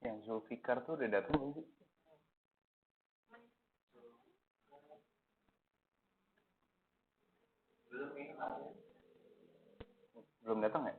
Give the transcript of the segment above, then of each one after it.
Yang Zulfikar tuh udah datang belum sih? Belum datang ya?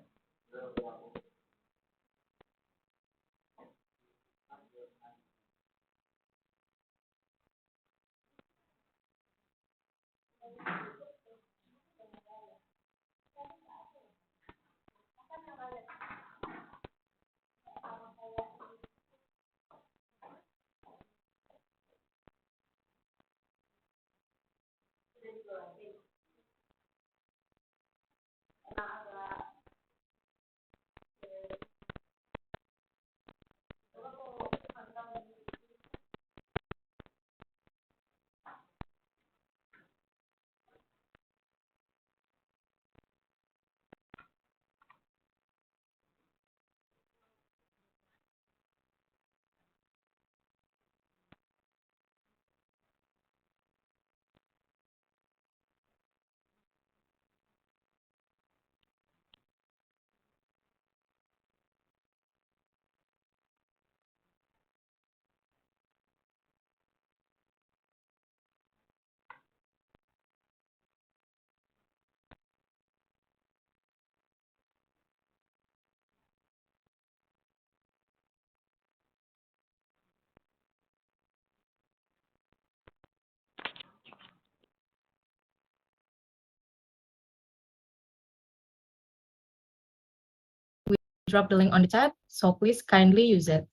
Drop the link on the chat, so please kindly use it.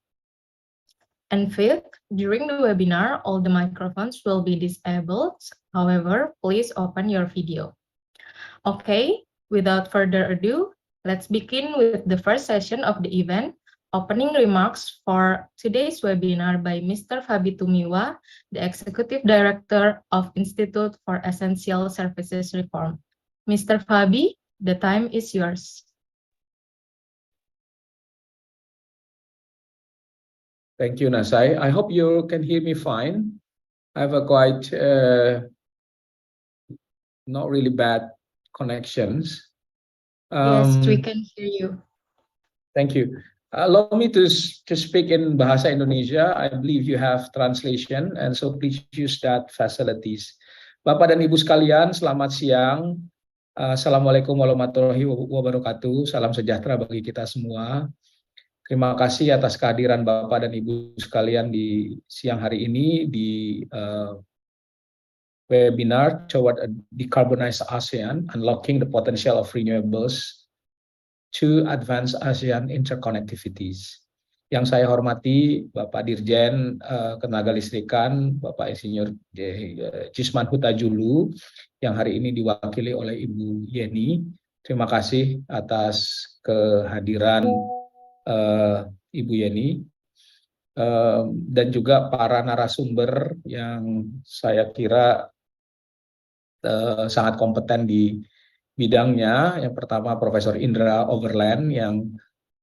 And fifth, during the webinar, all the microphones will be disabled. However, please open your video. Okay, without further ado, let's begin with the first session of the event, opening remarks for today's webinar by Mr. Fabi Tumiwa, the Executive Director of Institute for Essential Services Reform. Mr. Fabi, the time is yours. Thank you, Nasai. I hope you can hear me fine. I have a quite not really bad connections. Yes, we can hear you. Thank you. Allow me to speak in Bahasa Indonesia. I believe you have translation, and so please use that facilities. Bapak dan Ibu sekalian, selamat siang. Assalamualaikum warahmatullahi wabarakatuh. Salam sejahtera bagi kita semua. Terima kasih atas kehadiran Bapak dan Ibu sekalian di siang hari ini di webinar toward a Decarbonized ASEAN, Unlocking the Potential of Renewables to Advance ASEAN Interconnectivities. Yang saya hormati Bapak Dirjen Ketenaga Listrikan, Bapak Insinyur Jisman Hutajulu, yang hari ini diwakili oleh Ibu Yeni. Terima kasih atas kehadiran Ibu Yeni, dan juga para narasumber yang saya kira sangat kompeten di bidangnya. Yang pertama Profesor Indra Overland yang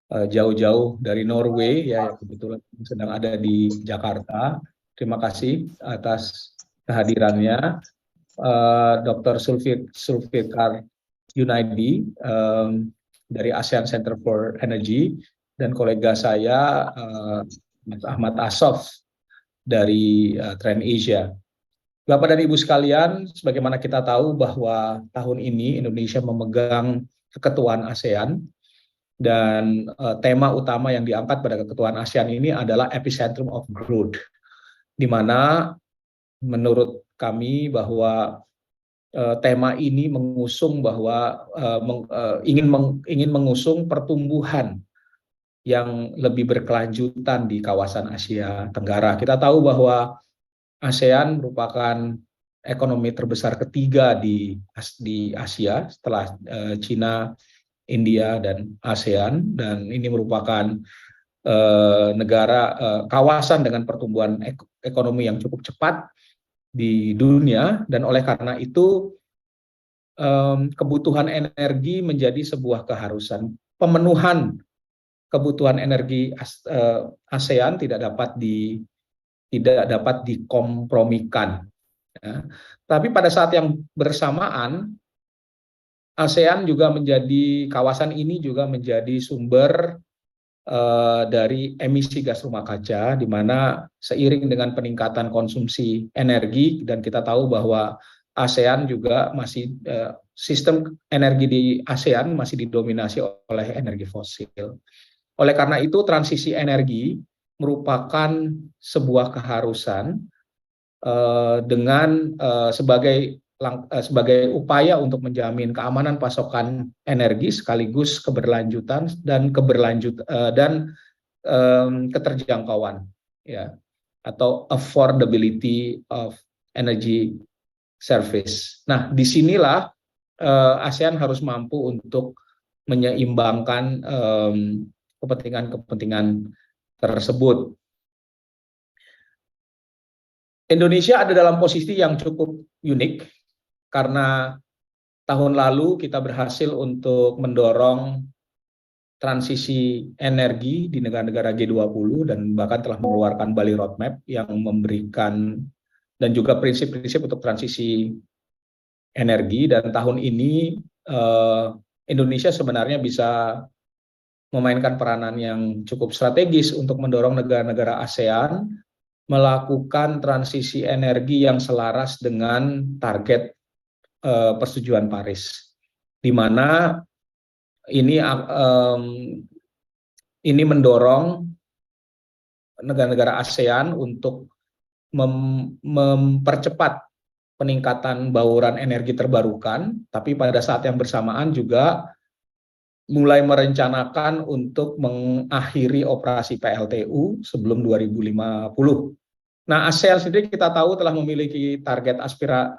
jauh-jauh dari Norway, ya kebetulan sedang ada di Jakarta. Terima kasih atas kehadirannya. Dr. Zulfikar Yunaidi dari ASEAN Center for Energy, dan kolega saya Mas Ahmad Assof dari Trend Asia. Bapak dan Ibu sekalian, sebagaimana kita tahu bahwa tahun ini Indonesia memegang keketuaan ASEAN, dan tema utama yang diangkat pada keketuaan ASEAN ini adalah epicentrum of growth, di mana menurut kami bahwa tema ini mengusung bahwa ingin mengusung pertumbuhan yang lebih berkelanjutan di kawasan Asia Tenggara. Kita tahu bahwa ASEAN merupakan ekonomi terbesar ketiga di Asia setelah Cina, India, dan ASEAN, dan ini merupakan negara kawasan dengan pertumbuhan ekonomi yang cukup cepat di dunia, dan oleh karena itu kebutuhan energi menjadi sebuah keharusan. Pemenuhan kebutuhan energi ASEAN tidak dapat dikompromikan. Ya. Tapi pada saat yang bersamaan, ASEAN juga kawasan ini juga menjadi sumber dari emisi gas rumah kaca, di mana seiring dengan peningkatan konsumsi energi, dan kita tahu bahwa ASEAN juga masih sistem energi di ASEAN masih didominasi oleh energi fosil. Oleh karena itu, transisi energi merupakan sebuah keharusan dengan sebagai upaya untuk menjamin keamanan pasokan energi sekaligus keberlanjutan dan keterjangkauan, ya, atau affordability of energy service. Nah, disinilah ASEAN harus mampu untuk menyeimbangkan kepentingan-kepentingan tersebut. Indonesia ada dalam posisi yang cukup unik karena tahun lalu kita berhasil untuk mendorong transisi energi di negara-negara G20 dan bahkan telah mengeluarkan Bali Roadmap yang memberikan dan juga prinsip-prinsip untuk transisi energi, dan tahun ini Indonesia sebenarnya bisa memainkan peranan yang cukup strategis untuk mendorong negara-negara ASEAN melakukan transisi energi yang selaras dengan target persetujuan Paris, di mana ini mendorong negara-negara ASEAN untuk mempercepat peningkatan bauran energi terbarukan, tapi pada saat yang bersamaan juga mulai merencanakan untuk mengakhiri operasi PLTU sebelum 2050. Nah, ASEAN sendiri kita tahu telah memiliki target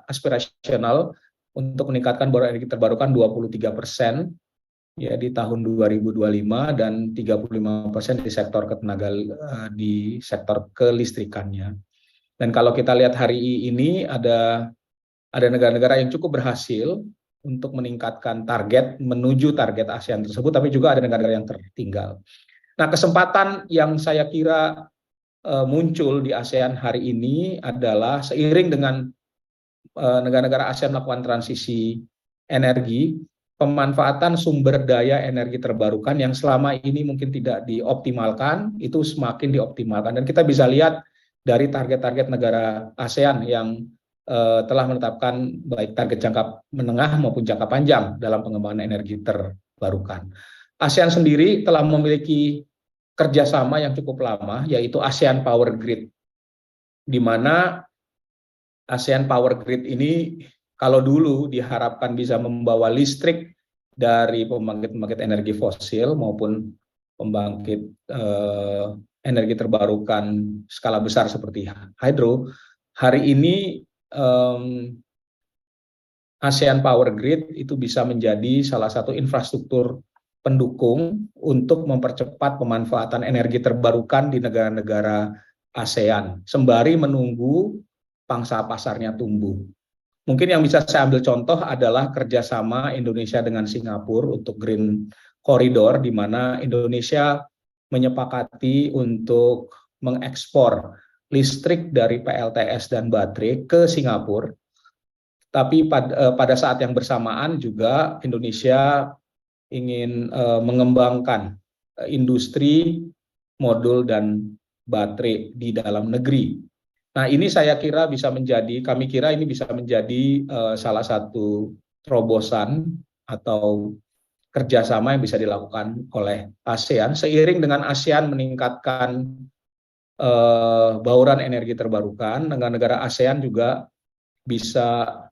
aspirasional untuk meningkatkan bauran energi terbarukan 23% ya di tahun 2025 dan 35% di sektor kelistrikannya. Dan kalau kita lihat hari ini ada negara-negara yang cukup berhasil untuk meningkatkan target menuju target ASEAN tersebut, tapi juga ada negara-negara yang tertinggal. Nah, kesempatan yang saya kira muncul di ASEAN hari ini adalah seiring dengan negara-negara ASEAN melakukan transisi energi, pemanfaatan sumber daya energi terbarukan yang selama ini mungkin tidak dioptimalkan, itu semakin dioptimalkan. Dan kita bisa lihat dari target-target negara ASEAN yang telah menetapkan baik target jangka menengah maupun jangka panjang dalam pengembangan energi terbarukan. ASEAN sendiri telah memiliki kerjasama yang cukup lama, yaitu ASEAN Power Grid, di mana ASEAN Power Grid ini kalau dulu diharapkan bisa membawa listrik dari pembangkit-pembangkit energi fosil maupun pembangkit energi terbarukan skala besar seperti hydro, hari ini ASEAN Power Grid itu bisa menjadi salah satu infrastruktur pendukung untuk mempercepat pemanfaatan energi terbarukan di negara-negara ASEAN, sembari menunggu pangsa pasarnya tumbuh. Mungkin yang bisa saya ambil contoh adalah kerjasama Indonesia dengan Singapura untuk Green Corridor, di mana Indonesia menyepakati untuk mengekspor listrik dari PLTS dan baterai ke Singapura. Tapi pada saat yang bersamaan juga Indonesia ingin mengembangkan industri modul dan baterai di dalam negeri. Nah, ini kami kira ini bisa menjadi salah satu terobosan atau kerjasama yang bisa dilakukan oleh ASEAN seiring dengan ASEAN meningkatkan bauran energi terbarukan. Negara-negara ASEAN juga bisa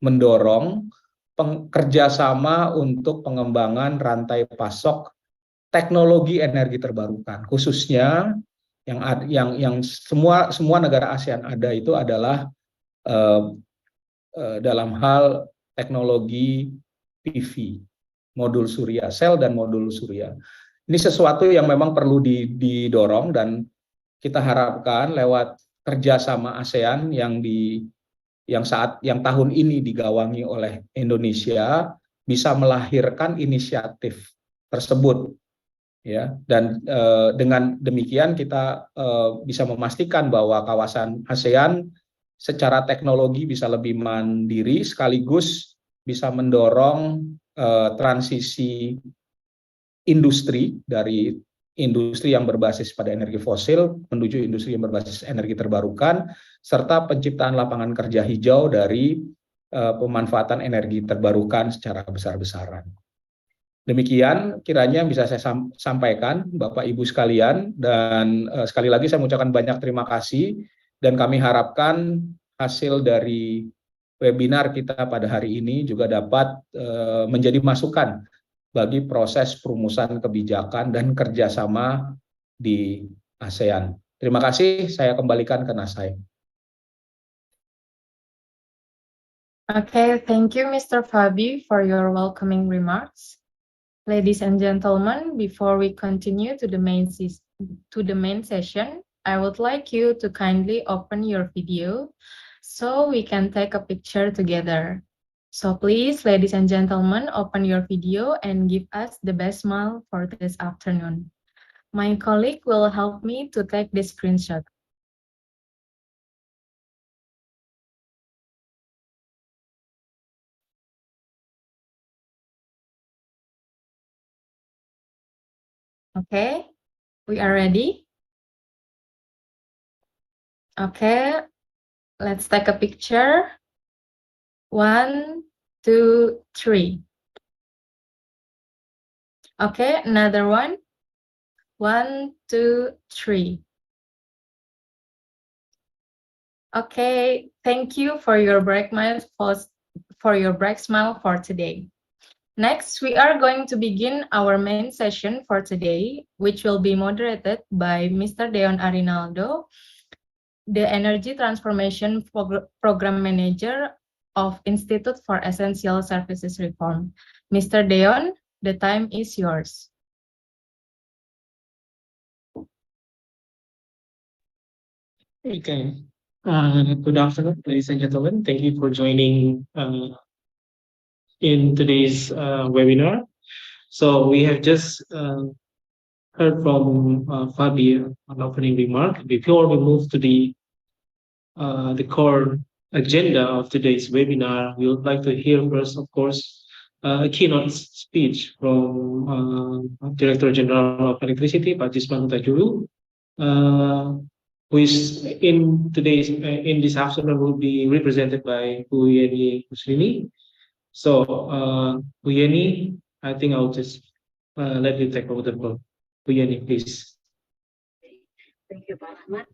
mendorong kerjasama untuk pengembangan rantai pasok teknologi energi terbarukan, khususnya yang semua negara ASEAN ada itu adalah dalam hal teknologi PV, modul surya, sel dan modul surya. Ini sesuatu yang memang perlu didorong, dan kita harapkan lewat kerjasama ASEAN yang tahun ini digawangi oleh Indonesia bisa melahirkan inisiatif tersebut, ya. Dan dengan demikian kita bisa memastikan bahwa kawasan ASEAN secara teknologi bisa lebih mandiri sekaligus bisa mendorong transisi industri dari industri yang berbasis pada energi fosil menuju industri yang berbasis energi terbarukan, serta penciptaan lapangan kerja hijau dari pemanfaatan energi terbarukan secara besar-besaran. Demikian kiranya bisa saya sampaikan, Bapak Ibu sekalian, dan sekali lagi saya mengucapkan banyak terima kasih, dan kami harapkan hasil dari webinar kita pada hari ini juga dapat menjadi masukan bagi proses perumusan kebijakan dan kerjasama di ASEAN. Terima kasih, saya kembalikan ke Nasai. Okay, thank you, Mr. Fabi, for your welcoming remarks. Ladies and gentlemen, before we continue to the main session, I would like you to kindly open your video so we can take a picture together. So please, ladies and gentlemen, open your video and give us the best smile for this afternoon. My colleague will help me to take the screenshot. Okay, we are ready. Okay, let's take a picture. 1, 2, 3. Okay, another one. 1, 2, 3. Okay, thank you for your bright smile for today. Next, we are going to begin our main session for today, which will be moderated by Mr. Deon Arinaldo, the Energy Transformation Program Manager of Institute for Essential Services Reform. Mr. Deon, the time is yours. Okay. Good afternoon, ladies and gentlemen. Thank you for joining in today's webinar. So we have just heard from Fabi an opening remark. Before we move to the core agenda of today's webinar, we would like to hear first, of course, a keynote speech from Director General of Electricity, Pak Jisman Utajulu, who is in this afternoon will be represented by Bu Yeni Musrini. So, Bu Yeni, I think I'll just let you take over the floor. Bu Yeni, please. Thank you, Pak Ahmad.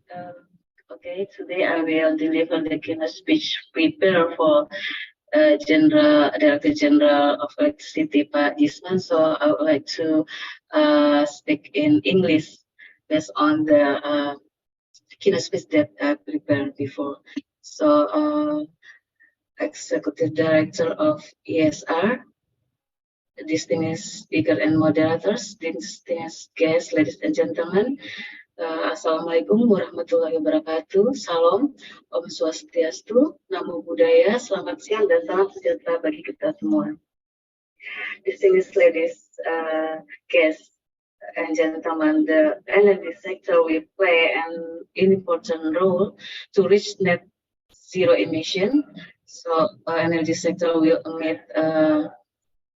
Okay, today I will deliver the keynote speech prepared for Director General of Electricity, Pak Jisman. So I would like to speak in English based on the keynote speech that I prepared before. So, Executive Director of ESR, distinguished speaker and moderators, distinguished guests, ladies and gentlemen, Assalamualaikum warahmatullahi wabarakatuh. Salam, Om Swastiastu, Namo Buddhaya, selamat siang dan salam sejahtera bagi kita semua. Distinguished ladies, guests, and gentlemen, the energy sector will play an important role to reach net zero emission. So, energy sector will emit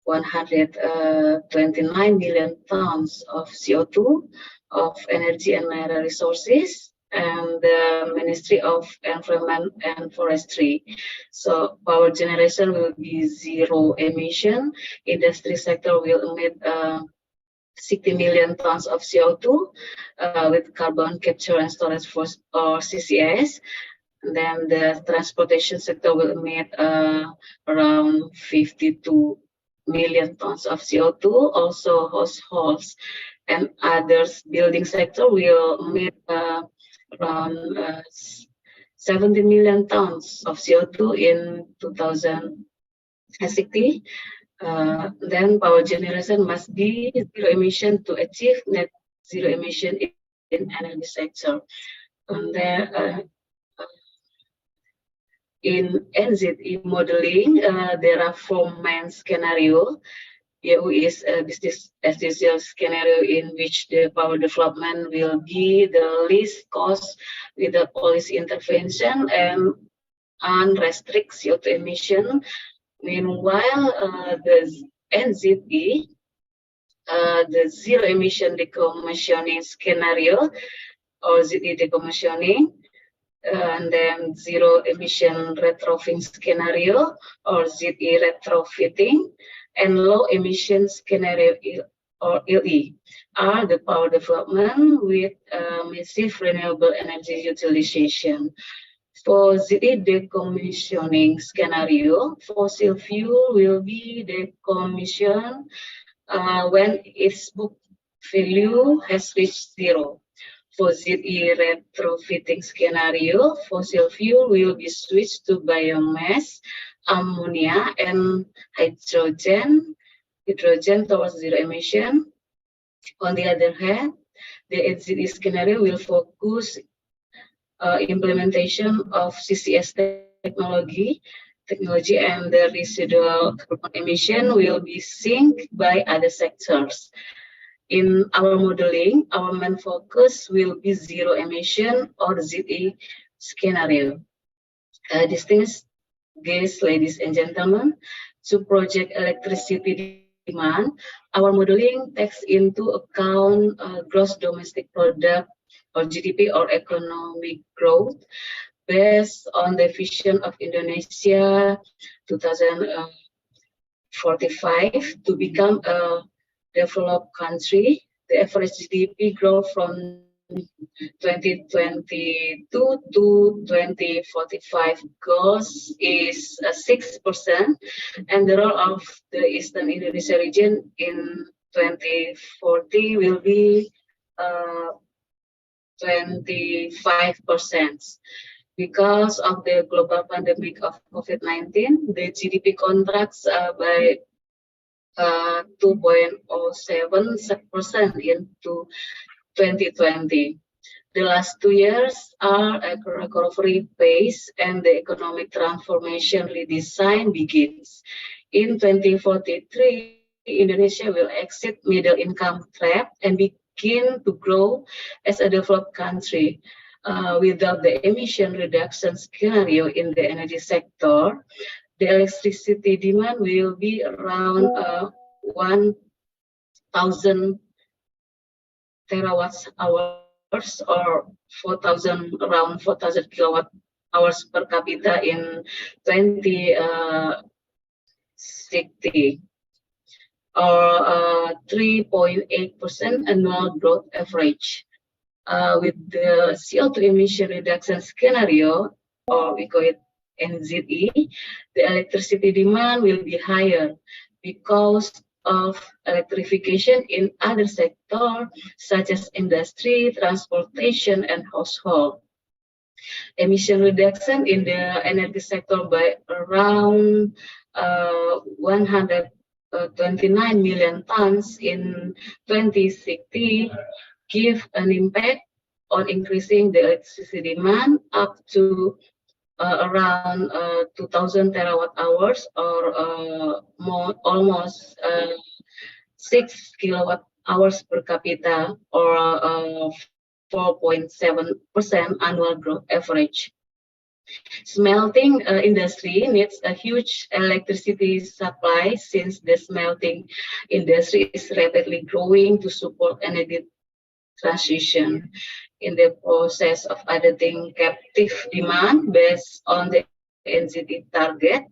129 million tons of CO2 of energy and mineral resources, and the Ministry of Environment and Forestry. So, power generation will be zero emission. Industry sector will emit 60 million tons of CO2 with carbon capture and storage or CCS. And then the transportation sector will emit around 52 million tons of CO2. Also, households and others building sector will emit around 70 million tons of CO2 in 2060. Then power generation must be zero emission to achieve net zero emission in energy sector. And then in NZE modeling, there are 4 main scenarios. Here is a business as usual scenario in which the power development will be the least cost with the policy intervention and unrestricted CO2 emission. Meanwhile, the NZE the zero emission decommissioning scenario, or ZE decommissioning, and then zero emission retrofitting scenario, or ZE retrofitting, and low emission scenario, or LE, are the power development with massive renewable energy utilization. For ZE decommissioning scenario, fossil fuel will be decommissioned when its book value has reached zero. For ZE retrofitting scenario, fossil fuel will be switched to biomass, ammonia, and hydrogen towards zero emission. On the other hand, the ZE scenario will focus implementation of CCS technology, and the residual carbon emission will be synced by other sectors. In our modeling, our main focus will be zero emission, or ZE scenario. Distinguished guests, ladies and gentlemen, to project electricity demand, our modeling takes into account gross domestic product, or GDP, or economic growth, based on the vision of Indonesia 2045 to become a developed country. The average GDP growth from 2022 to 2045 goals is 6%, and the role of the Eastern Indonesia region in 2040 will be 25%. Because of the global pandemic of COVID-19, the GDP contracts by 2.07% into 2020. The last 2 years are a recovery phase, and the economic transformation redesign begins. In 2043, Indonesia will exit middle income trap and begin to grow as a developed country. Without the emission reduction scenario in the energy sector, the electricity demand will be around 1,000 terawatt hours, or around 4,000 kilowatt hours per capita in 2060, or 3.8% annual growth average. With the CO2 emission reduction scenario, or we call it NZE, the electricity demand will be higher because of electrification in other sectors such as industry, transportation, and household. Emission reduction in the energy sector by around 129 million tons in 2060 give an impact on increasing the electricity demand up to around 2,000 terawatt hours, or almost 6 kilowatt hours per capita, or 4.7% annual growth average. Smelting industry needs a huge electricity supply, since the smelting industry is rapidly growing to support energy transition. In the process of adapting captive demand based on the NZE target,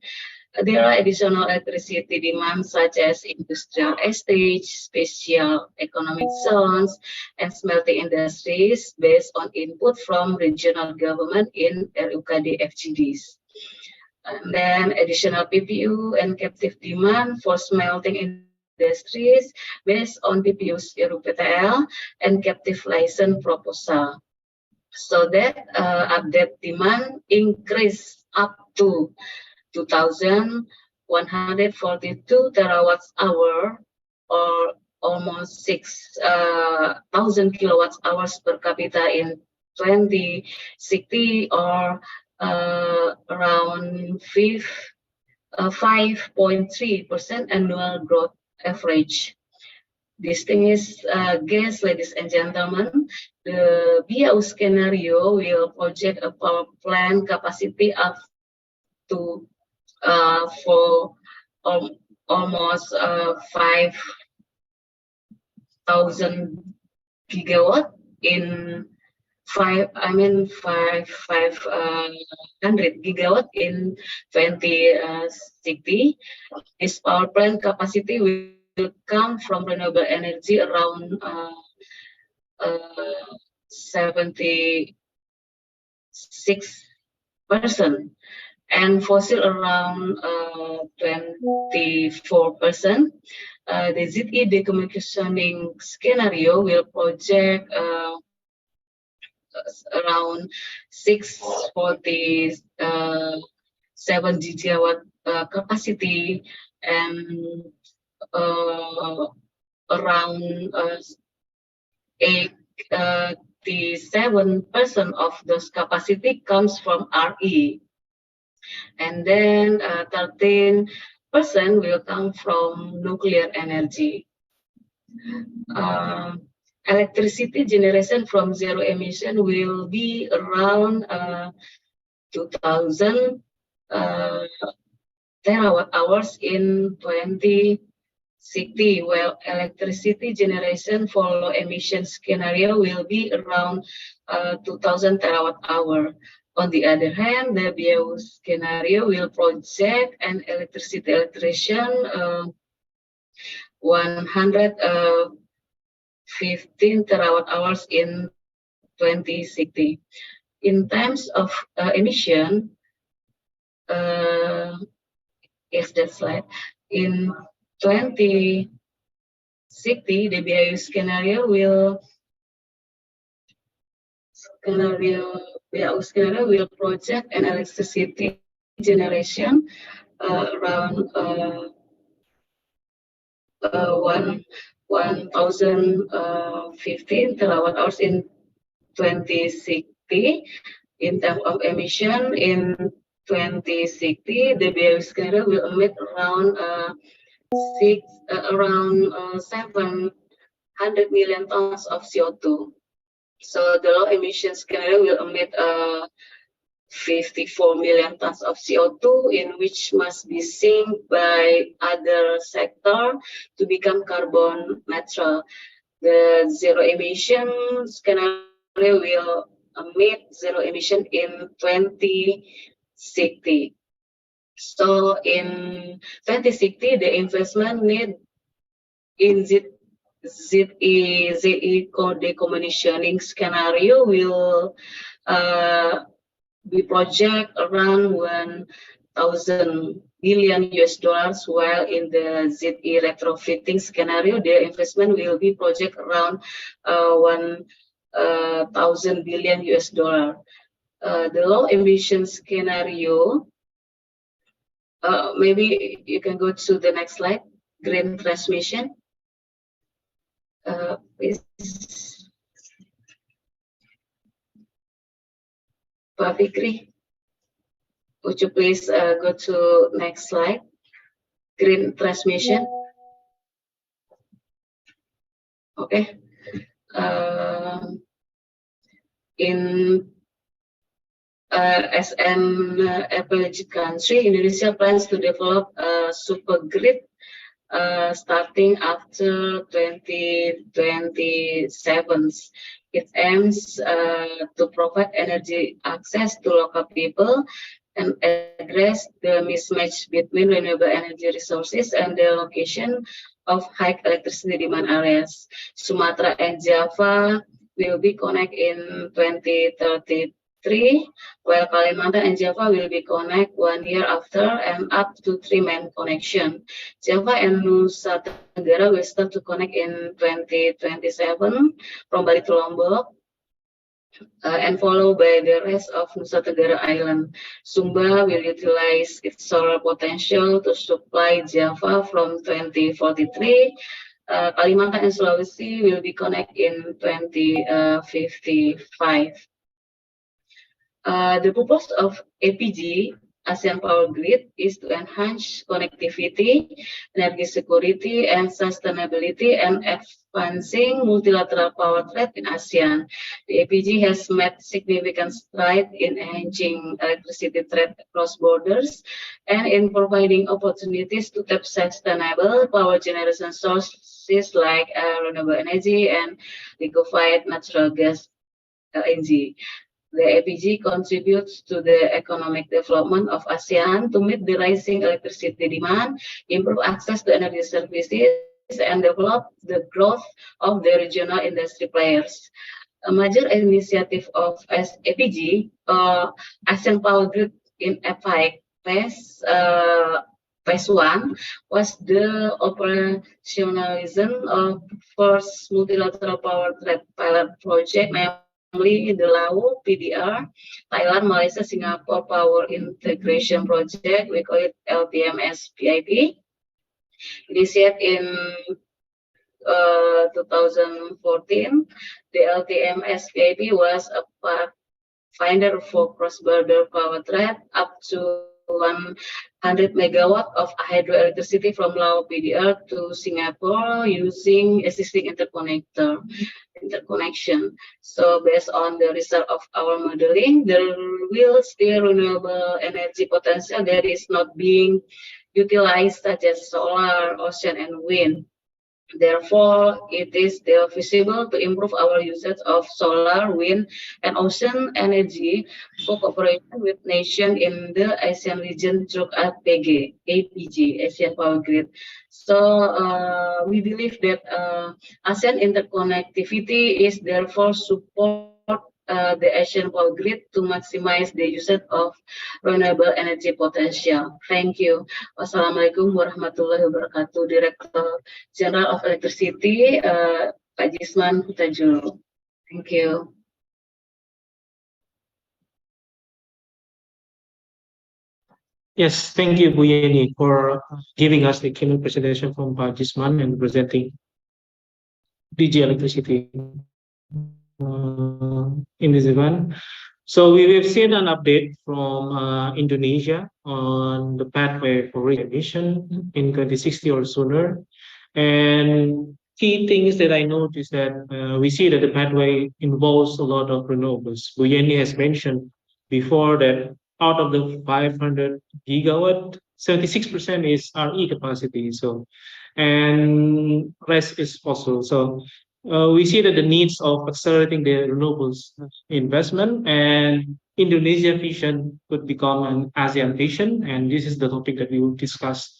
there are additional electricity demands such as industrial estates, special economic zones, and smelting industries based on input from regional government in RUKD FGDs. And then additional PPU and captive demand for smelting industries based on PPU's RUPTL and captive license proposal, so that update demand increase up to 2,142 terawatt hour, or almost 6,000 kilowatt hours per capita in 2060, or around 5.3% annual growth average. Distinguished guests, ladies and gentlemen, the BAU scenario will project a power plant capacity up to for almost 5 gigawatt in 500 gigawatt in 2060. This power plant capacity will come from renewable energy around 76%, and fossil around 24%. The ZE decommissioning scenario will project around 647 gigawatt capacity, and around 87% of those capacity comes from RE, and then 13% will come from nuclear energy. Electricity generation from zero emission will be around 2,000 terawatt hours in 2060, while electricity generation for low emission scenario will be around 2,000 terawatt hour. On the other hand, the BAU scenario will project an electricity electrician 115 terawatt hours in 2060. In terms of emission, yes, that slide. In 2060, the BAU scenario will project an electricity generation around 1,015 terawatt hours in 2060. In terms of emission, in 2060, the BAU scenario will emit around 700 million tons of CO2. So the low emission scenario will emit 54 million tons of CO2, in which must be synced by other sector to become carbon neutral. The zero emission scenario will emit zero emission in 2060. So in 2060, the investment need in ZE decommissioning scenario will be project around $1,000 billion, while in the ZE retrofitting scenario, the investment will be project around $1,000 billion. The low emission scenario, maybe you can go to the next slide, green transmission. Please. Pak Fikri, would you please go to next slide, green transmission. Okay. As an epileptic country, Indonesia plans to develop a super grid starting after 2027. It aims to provide energy access to local people and address the mismatch between renewable energy resources and the location of high electricity demand areas. Sumatra and Java will be connected in 2033, while Kalimantan and Java will be connected 1 year after and up to 3 main connection. Java and Nusa Tenggara will start to connect in 2027 from Bali to Lombok, and followed by the rest of Nusa Tenggara Island. Sumba will utilize its solar potential to supply Java from 2043. Kalimantan and Sulawesi will be connected in 2055. The purpose of APG ASEAN Power Grid is to enhance connectivity, energy security, and sustainability, and advancing multilateral power trade in ASEAN. The APG has made significant strides in enhancing electricity trade across borders and in providing opportunities to tap sustainable power generation sources like renewable energy and liquefied natural gas (LNG). The APG contributes to the economic development of ASEAN to meet the rising electricity demand, improve access to energy services, and develop the growth of the regional industry players. A major initiative of APG, ASEAN Power Grid in APEC Phase 1 was the operationalization of first multilateral power trade pilot project, namely the Laos, PDR, Thailand, Malaysia, Singapore Power Integration Project. We call it LTMS PIP. Initiated in 2014, the LTMS PIP was a pathfinder for cross-border power trade up to 100 megawatt of hydroelectricity from Laos PDR to Singapore using existing interconnection. So based on the result of our modeling, there will still renewable energy potential that is not being utilized, such as solar, ocean, and wind. Therefore, it is still feasible to improve our usage of solar, wind, and ocean energy for cooperation with nations in the ASEAN region through APG, ASEAN Power Grid. So we believe that ASEAN interconnectivity is therefore support the ASEAN Power Grid to maximize the usage of renewable energy potential. Thank you. Wassalamualaikum warahmatullahi wabarakatuh. Director General of Electricity, Pak Jisman Hutajulu. Thank you. Yes, thank you, Bu Yeni, for giving us the keynote presentation from Pak Jisman and presenting DG Electricity in this event. So we have seen an update from Indonesia on the pathway for emission in 2060 or sooner. And key things that I noticed that we see that the pathway involves a lot of renewables. Bu Yeni has mentioned before that out of the 500 gigawatt, 76% is RE capacity. So, and rest is fossil. So we see that the needs of accelerating the renewables investment and Indonesia vision could become an ASEAN vision, and this is the topic that we will discuss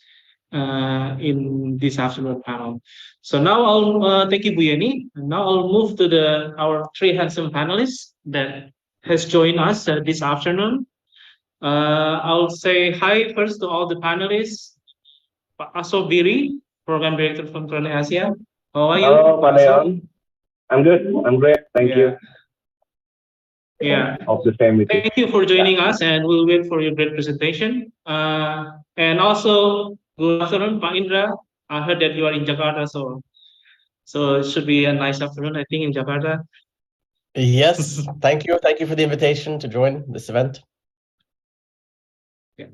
in this afternoon panel. So now I'll thank you, Bu Yeni. And now I'll move to our three handsome panelists that has joined us this afternoon. I'll say hi first to all the panelists. Pak Aso Biri, Program Director from ASEAN. How are you? Hello, Pak Leon. I'm good. I'm great. Thank you. Yeah. Of the same with you. Thank you for joining us, and we'll wait for your great presentation. And also, good afternoon, Pak Indra. I heard that you are in Jakarta, so it should be a nice afternoon, I think, in Jakarta. Yes, thank you. Thank you for the invitation to join this event. Yeah.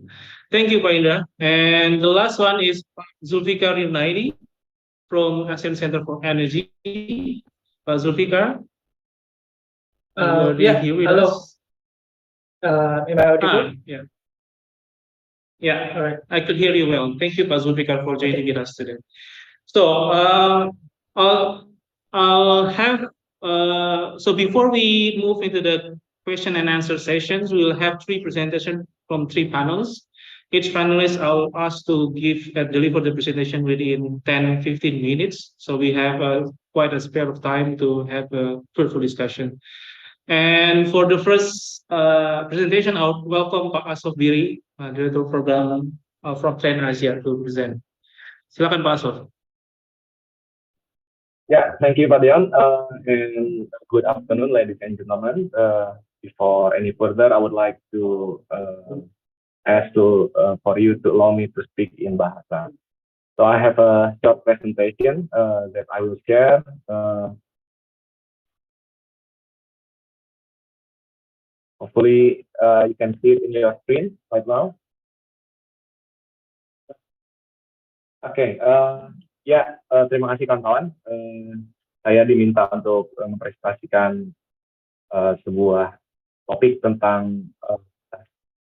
Thank you, Pak Indra. And the last one is Zulfikar Yunaidi from ASEAN Center for Energy. Pak Zulfikar. Yeah, hello. Am I audible? Yeah. Yeah, all right. I could hear you well. Thank you, Pak Zulfikar, for joining with us today. So I'll have so before we move into the question and answer sessions, we will have three presentations from three panels. Each panelist I'll ask to deliver the presentation within 10-15 minutes. So we have quite a spare of time to have a fruitful discussion. And for the first presentation, I'll welcome Pak Asof Biri, Director Program from Plan Asia to present. Silakan Pak Asof. Yeah, thank you, Pak Dion. And good afternoon, ladies and gentlemen. Before any further, I would like to ask for you to allow me to speak in Bahasa. So I have a short presentation that I will share. Hopefully, you can see it in your screen right now. Terima kasih kawan-kawan. Saya diminta untuk mempresentasikan sebuah topik tentang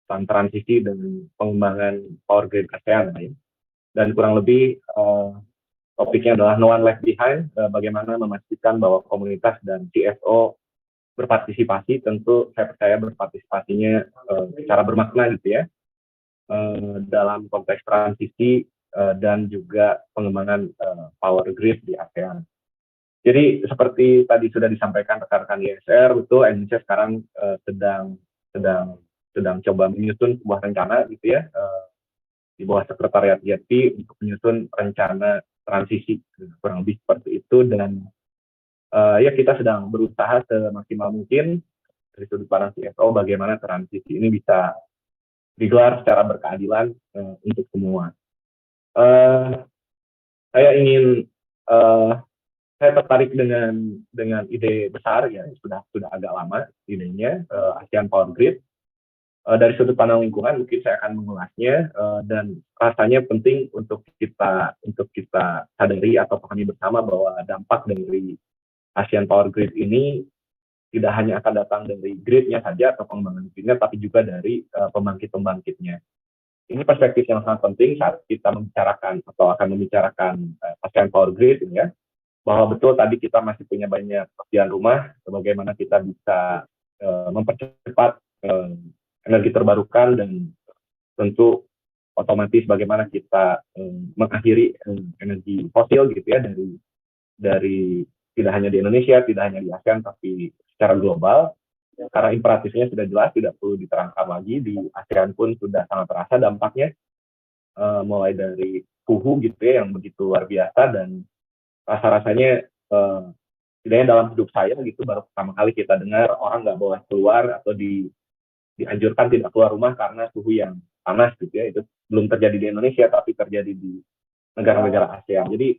transisi dan pengembangan power grid ASEAN. Dan kurang lebih topiknya adalah No One Left Behind, bagaimana memastikan bahwa komunitas dan CSO berpartisipasi. Tentu saya percaya berpartisipasinya secara bermakna gitu ya, dalam konteks transisi dan juga pengembangan power grid di ASEAN. Jadi seperti tadi sudah disampaikan rekan-rekan ISR, betul Indonesia sekarang sedang coba menyusun sebuah rencana gitu ya, di bawah sekretariat JP untuk menyusun rencana transisi, kurang lebih seperti itu. Dan kita sedang berusaha semaksimal mungkin dari sudut pandang CSO bagaimana transisi ini bisa digelar secara berkeadilan untuk semua. Saya tertarik dengan ide besar ya, sudah agak lama idenya, ASEAN Power Grid. Dari sudut pandang lingkungan mungkin saya akan mengulasnya, dan rasanya penting untuk kita sadari atau pahami bersama bahwa dampak dari ASEAN Power Grid ini tidak hanya akan datang dari gridnya saja atau pengembangan gridnya, tapi juga dari pembangkit-pembangkitnya. Ini perspektif yang sangat penting saat kita membicarakan atau akan membicarakan ASEAN Power Grid ini ya, bahwa betul tadi kita masih punya banyak pekerjaan rumah, bagaimana kita bisa mempercepat energi terbarukan, dan tentu otomatis bagaimana kita mengakhiri energi fosil gitu ya, dari tidak hanya di Indonesia, tidak hanya di ASEAN, tapi secara global. Karena imperatifnya sudah jelas, tidak perlu diterangkan lagi. Di ASEAN pun sudah sangat terasa dampaknya, mulai dari suhu gitu ya yang begitu luar biasa, dan rasa-rasanya setidaknya dalam hidup saya gitu baru pertama kali kita dengar orang nggak boleh keluar atau dianjurkan tidak keluar rumah karena suhu yang panas gitu ya. Itu belum terjadi di Indonesia, tapi terjadi di negara-negara ASEAN. Jadi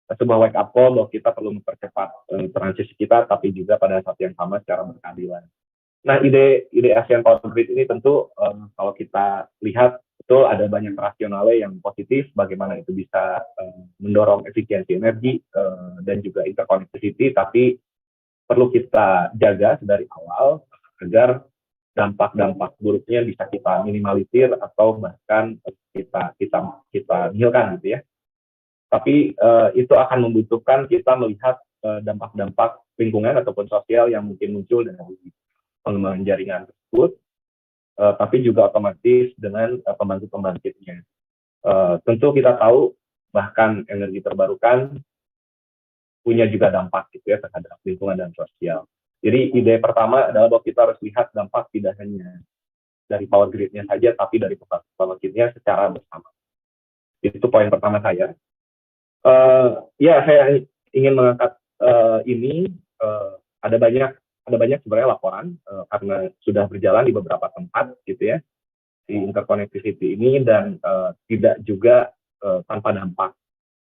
sebuah wake up call bahwa kita perlu mempercepat transisi kita, tapi juga pada saat yang sama secara berkeadilan. Nah, ide ASEAN Power Grid ini tentu kalau kita lihat betul ada banyak rasionalnya yang positif, bagaimana itu bisa mendorong efisiensi energi dan juga interconnectivity, tapi perlu kita jaga dari awal agar dampak-dampak buruknya bisa kita minimalisir atau bahkan kita nihilkan gitu ya. Tapi itu akan membutuhkan kita melihat dampak-dampak lingkungan ataupun sosial yang mungkin muncul dari pengembangan jaringan tersebut, tapi juga otomatis dengan pembangkit-pembangkitnya. Tentu kita tahu bahkan energi terbarukan punya juga dampak gitu ya terhadap lingkungan dan sosial. Jadi ide pertama adalah bahwa kita harus lihat dampak tidak hanya dari power grid-nya saja, tapi dari pembangkitnya secara bersama. Itu poin pertama saya. Saya ingin mengangkat ini. Ada banyak sebenarnya laporan karena sudah berjalan di beberapa tempat gitu ya di interconnectivity ini, dan tidak juga tanpa dampak.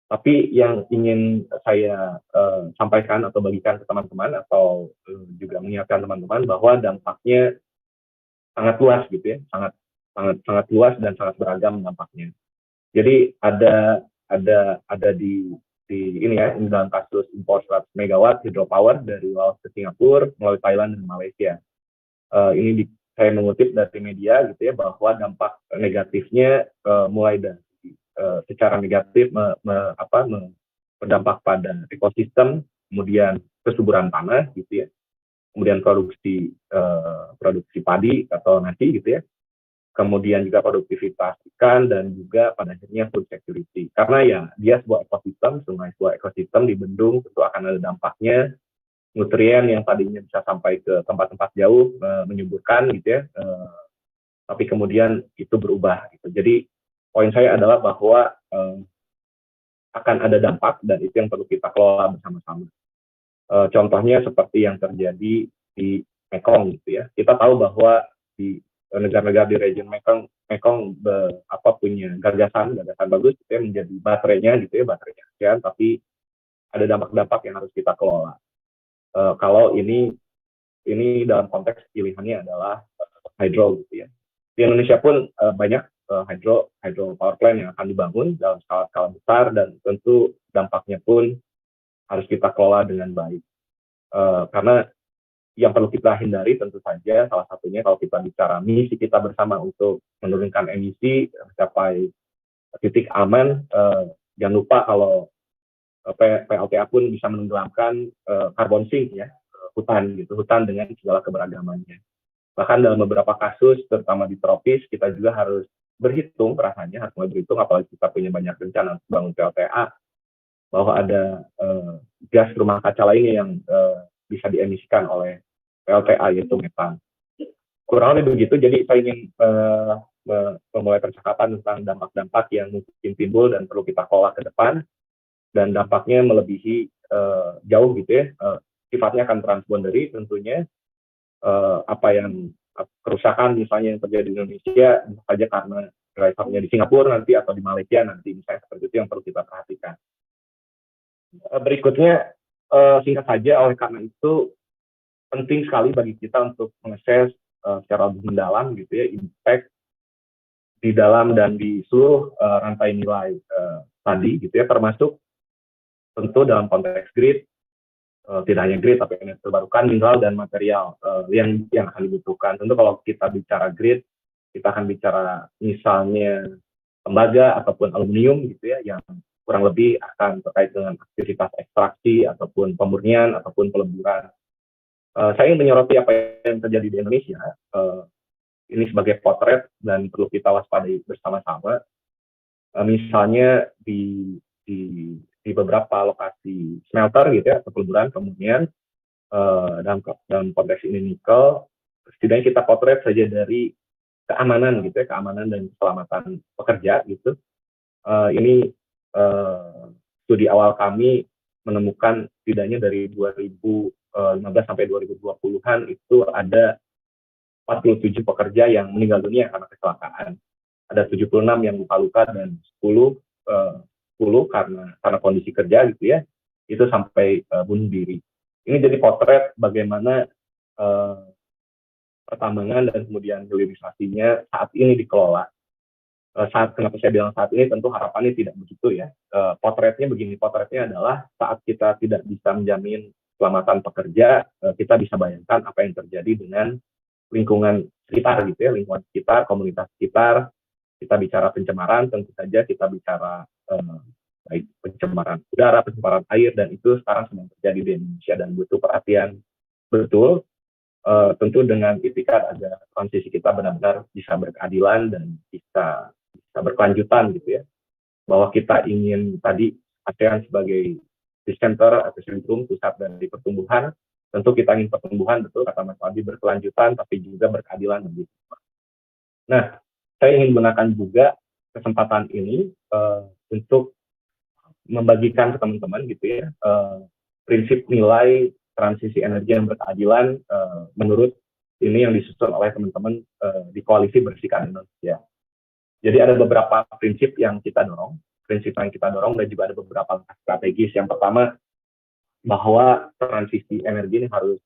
Tapi yang ingin saya sampaikan atau bagikan ke teman-teman atau juga mengingatkan teman-teman bahwa dampaknya sangat luas gitu ya, sangat luas dan sangat beragam dampaknya. Jadi ada di ini ya, ini dalam kasus impor 100 megawatt hidropower dari Laos ke Singapura melalui Thailand dan Malaysia. Ini saya mengutip dari media gitu ya, bahwa dampak negatifnya mulai dari secara negatif berdampak pada ekosistem, kemudian kesuburan tanah gitu ya, kemudian produksi padi atau nasi gitu ya, kemudian juga produktivitas ikan, dan juga pada akhirnya food security. Karena ya dia sebuah ekosistem, sebuah ekosistem di bendung tentu akan ada dampaknya. Nutrien yang tadinya bisa sampai ke tempat-tempat jauh menyuburkan gitu ya, tapi kemudian itu berubah gitu. Jadi poin saya adalah bahwa akan ada dampak, dan itu yang perlu kita kelola bersama-sama. Contohnya seperti yang terjadi di Mekong gitu ya. Kita tahu bahwa di negara-negara di region Mekong punya gagasan bagus gitu ya, menjadi baterainya gitu ya, baterainya ASEAN, tapi ada dampak-dampak yang harus kita kelola. Kalau ini dalam konteks pilihannya adalah hydro gitu ya. Di Indonesia pun banyak hydro power plant yang akan dibangun dalam skala besar, dan tentu dampaknya pun harus kita kelola dengan baik. Karena yang perlu kita hindari tentu saja salah satunya kalau kita bicara misi kita bersama untuk menurunkan emisi mencapai titik aman, jangan lupa kalau PLTA pun bisa menenggelamkan carbon sink ya, hutan dengan segala keberagamannya. Bahkan dalam beberapa kasus terutama di tropis kita juga harus berhitung, rasanya harus mulai berhitung, apalagi kita punya banyak rencana untuk bangun PLTA, bahwa ada gas rumah kaca lainnya yang bisa diemisikan oleh PLTA, yaitu metan. Kurang lebih begitu. Jadi saya ingin memulai percakapan tentang dampak-dampak yang mungkin timbul dan perlu kita kelola ke depan, dan dampaknya melebihi jauh gitu ya. Sifatnya akan transboundary tentunya. Apa yang kerusakan misalnya yang terjadi di Indonesia bisa saja karena drivernya di Singapura nanti atau di Malaysia nanti, misalnya seperti itu yang perlu kita perhatikan. Berikutnya, singkat saja, oleh karena itu penting sekali bagi kita untuk mengakses secara lebih mendalam gitu ya impact di dalam dan di seluruh rantai nilai tadi gitu ya, termasuk tentu dalam konteks grid, tidak hanya grid tapi energi terbarukan, mineral dan material yang akan dibutuhkan. Tentu kalau kita bicara grid, kita akan bicara misalnya tembaga ataupun aluminium gitu ya, yang kurang lebih akan terkait dengan aktivitas ekstraksi ataupun pemurnian ataupun peleburan. Saya ingin menyoroti apa yang terjadi di Indonesia. Ini sebagai potret dan perlu kita waspadai bersama-sama. Misalnya di beberapa lokasi smelter gitu ya, atau peleburan kemudian dalam konteks ini nikel, setidaknya kita potret saja dari keamanan gitu ya, keamanan dan keselamatan pekerja gitu. Ini studi awal kami menemukan setidaknya dari 2015 sampai 2020-an itu ada 47 pekerja yang meninggal dunia karena kecelakaan. Ada 76 yang luka-luka dan 10 karena kondisi kerja gitu ya, itu sampai bunuh diri. Ini jadi potret bagaimana pertambangan dan kemudian hilirisasinya saat ini dikelola. Kenapa saya bilang saat ini, tentu harapannya tidak begitu ya. Potretnya begini, potretnya adalah saat kita tidak bisa menjamin keselamatan pekerja, kita bisa bayangkan apa yang terjadi dengan lingkungan sekitar gitu ya, lingkungan sekitar, komunitas sekitar. Kita bicara pencemaran, tentu saja kita bicara baik pencemaran udara, pencemaran air, dan itu sekarang sedang terjadi di Indonesia dan butuh perhatian betul. Tentu dengan itikad agar transisi kita benar-benar bisa berkeadilan dan bisa berkelanjutan gitu ya. Bahwa kita ingin tadi ASEAN sebagai center atau sentrum pusat dari pertumbuhan. Tentu kita ingin pertumbuhan, betul kata Mas Aldi, berkelanjutan tapi juga berkeadilan lebih. Nah, saya ingin gunakan juga kesempatan ini untuk membagikan ke teman-teman gitu ya prinsip nilai transisi energi yang berkeadilan menurut ini yang disusun oleh teman-teman di Koalisi Bersihkan Indonesia. Jadi ada beberapa prinsip yang kita dorong, dan juga ada beberapa langkah strategis. Yang pertama, bahwa transisi energi ini harus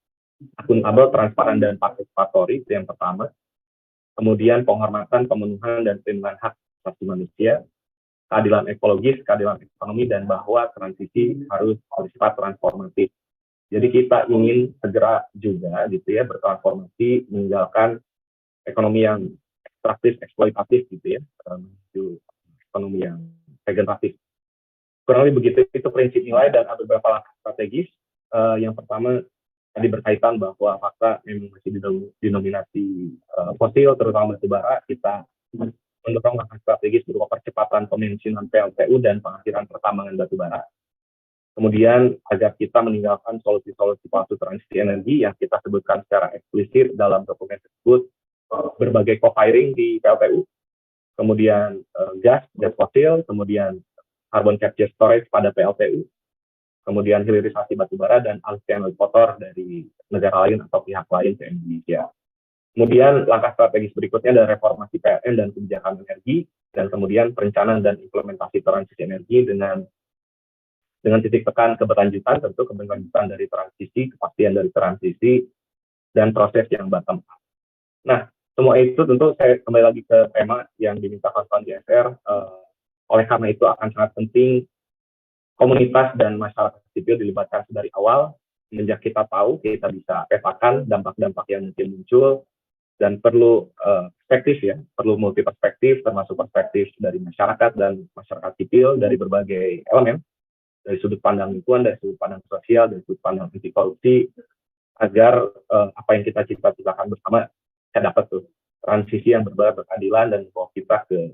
akuntabel, transparan, dan partisipatori, itu yang pertama. Kemudian penghormatan, pemenuhan, dan perlindungan hak asasi manusia, keadilan ekologis, keadilan ekonomi, dan bahwa transisi harus bersifat transformatif. Jadi kita ingin segera juga gitu ya bertransformasi, meninggalkan ekonomi yang ekstraktif, eksploitatif gitu ya, menuju ekonomi yang regeneratif. Kurang lebih begitu, itu prinsip nilai, dan ada beberapa langkah strategis. Yang pertama tadi berkaitan bahwa fakta memang masih didominasi fosil, terutama batu bara. Kita mendorong langkah strategis berupa percepatan pemensiunan PLTU dan pengakhiran pertambangan batu bara. Kemudian agar kita meninggalkan solusi-solusi palsu transisi energi yang kita sebutkan secara eksplisit dalam dokumen tersebut, berbagai co-firing di PLTU, kemudian gas fosil, kemudian carbon capture storage pada PLTU, kemudian hilirisasi batubara dan alih energi kotor dari negara lain atau pihak lain ke Indonesia. Kemudian langkah strategis berikutnya adalah reformasi PLN dan kebijakan energi, dan kemudian perencanaan dan implementasi transisi energi dengan titik tekan keberlanjutan, tentu keberlanjutan dari transisi, kepastian dari transisi, dan proses yang bottom up. Nah, Semua itu tentu saya kembali lagi ke tema yang diminta kawan-kawan di SR. Oleh karena itu akan sangat penting komunitas dan masyarakat sipil dilibatkan dari awal. Sejak kita tahu, kita bisa petakan dampak-dampak yang mungkin muncul, dan perlu perspektif ya, perlu multi perspektif, termasuk perspektif dari masyarakat dan masyarakat sipil dari berbagai elemen, dari sudut pandang lingkungan, dari sudut pandang sosial, dari sudut pandang anti korupsi, agar apa yang kita cita-citakan bersama bisa dapat tuh transisi yang berkeadilan dan membawa kita ke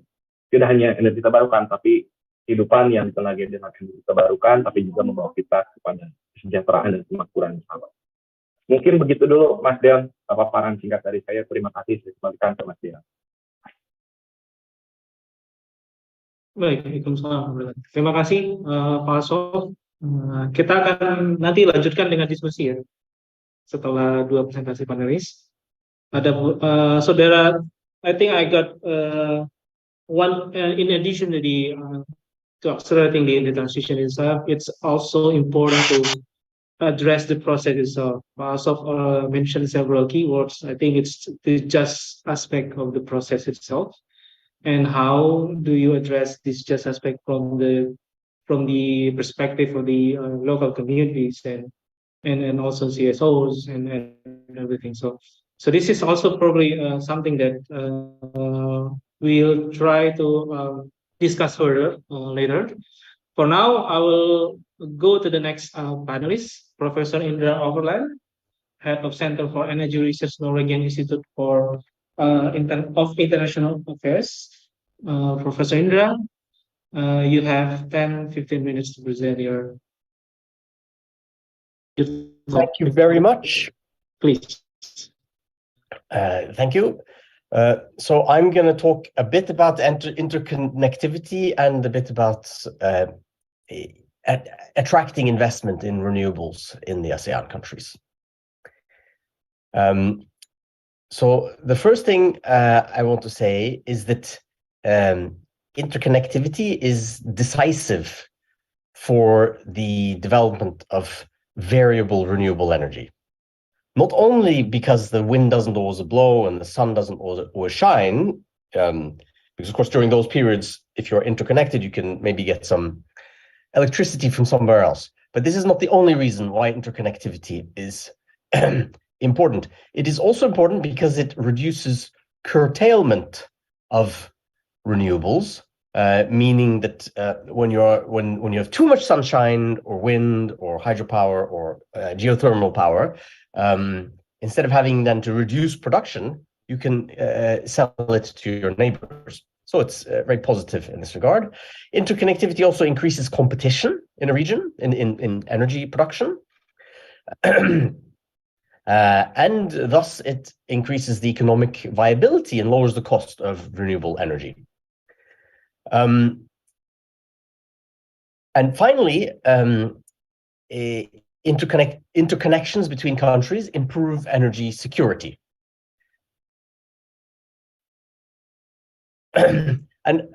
tidak hanya energi terbarukan, tapi kehidupan yang ditengarai dengan energi terbarukan, tapi juga membawa kita kepada kesejahteraan dan kemakmuran bersama. Mungkin begitu dulu, Mas Deon, paparan singkat dari saya. Terima kasih. Saya kembalikan ke Mas Deon. Baik, Waalaikumsalam. Terima kasih, Pak Asof. Kita akan nanti lanjutkan dengan diskusi ya, setelah dua presentasi panelis. Ada saudara, I think I got one in addition to the to accelerating the transition itself. It's also important to address the process itself. Pak Asof mentioned several keywords. I think it's the just aspect of the process itself. And how do you address this just aspect from the perspective of the local communities and also CSOs and everything. So this is also probably something that we'll try to discuss further later. For now, I will go to the next panelist, Professor Indra Overland, Head of Center for Energy Research, Norwegian Institute for International Affairs. Professor Indra, you have 10-15 minutes to present your Thank you very much. Please. Thank you. So I'm going to talk a bit about interconnectivity and a bit about attracting investment in renewables in the ASEAN countries. So the first thing I want to say is that interconnectivity is decisive for the development of variable renewable energy. Not only because the wind doesn't always blow and the sun doesn't always shine, because of course during those periods, if you're interconnected, you can maybe get some electricity from somewhere else. But this is not the only reason why interconnectivity is important. It is also important because it reduces curtailment of renewables, meaning that when you have too much sunshine or wind or hydropower or geothermal power, instead of having then to reduce production, you can sell it to your neighbors. So it's very positive in this regard. Interconnectivity also increases competition in a region in energy production. And thus it increases the economic viability and lowers the cost of renewable energy. And finally, interconnections between countries improve energy security. And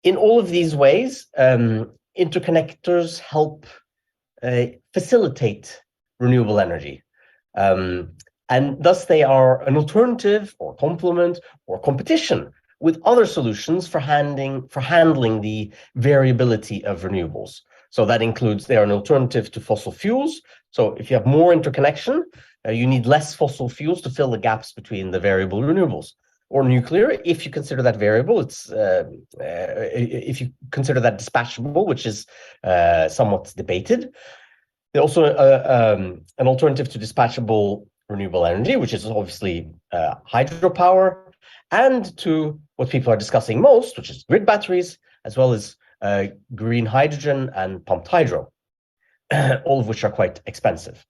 in all of these ways, interconnectors help facilitate renewable energy. And thus they are an alternative or complement or competition with other solutions for handling the variability of renewables. So that includes, they are an alternative to fossil fuels. So if you have more interconnection, you need less fossil fuels to fill the gaps between the variable renewables. Or nuclear, if you consider that variable, it's if you consider that dispatchable, which is somewhat debated. There's also an alternative to dispatchable renewable energy, which is obviously hydropower, and to what people are discussing most, which is grid batteries, as well as green hydrogen and pumped hydro, all of which are quite expensive.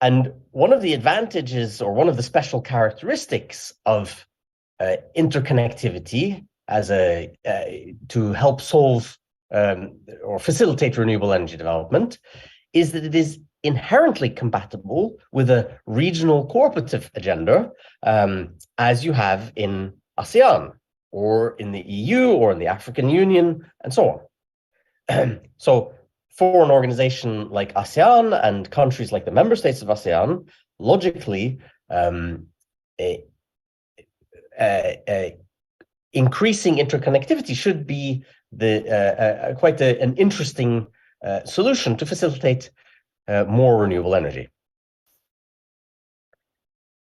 And one of the advantages, or one of the special characteristics of interconnectivity as to help solve or facilitate renewable energy development, is that it is inherently compatible with a regional cooperative agenda, as you have in ASEAN, or in the EU, or in the African Union, and so on. So for an organization like ASEAN and countries like the member states of ASEAN, logically, increasing interconnectivity should be quite an interesting solution to facilitate more renewable energy.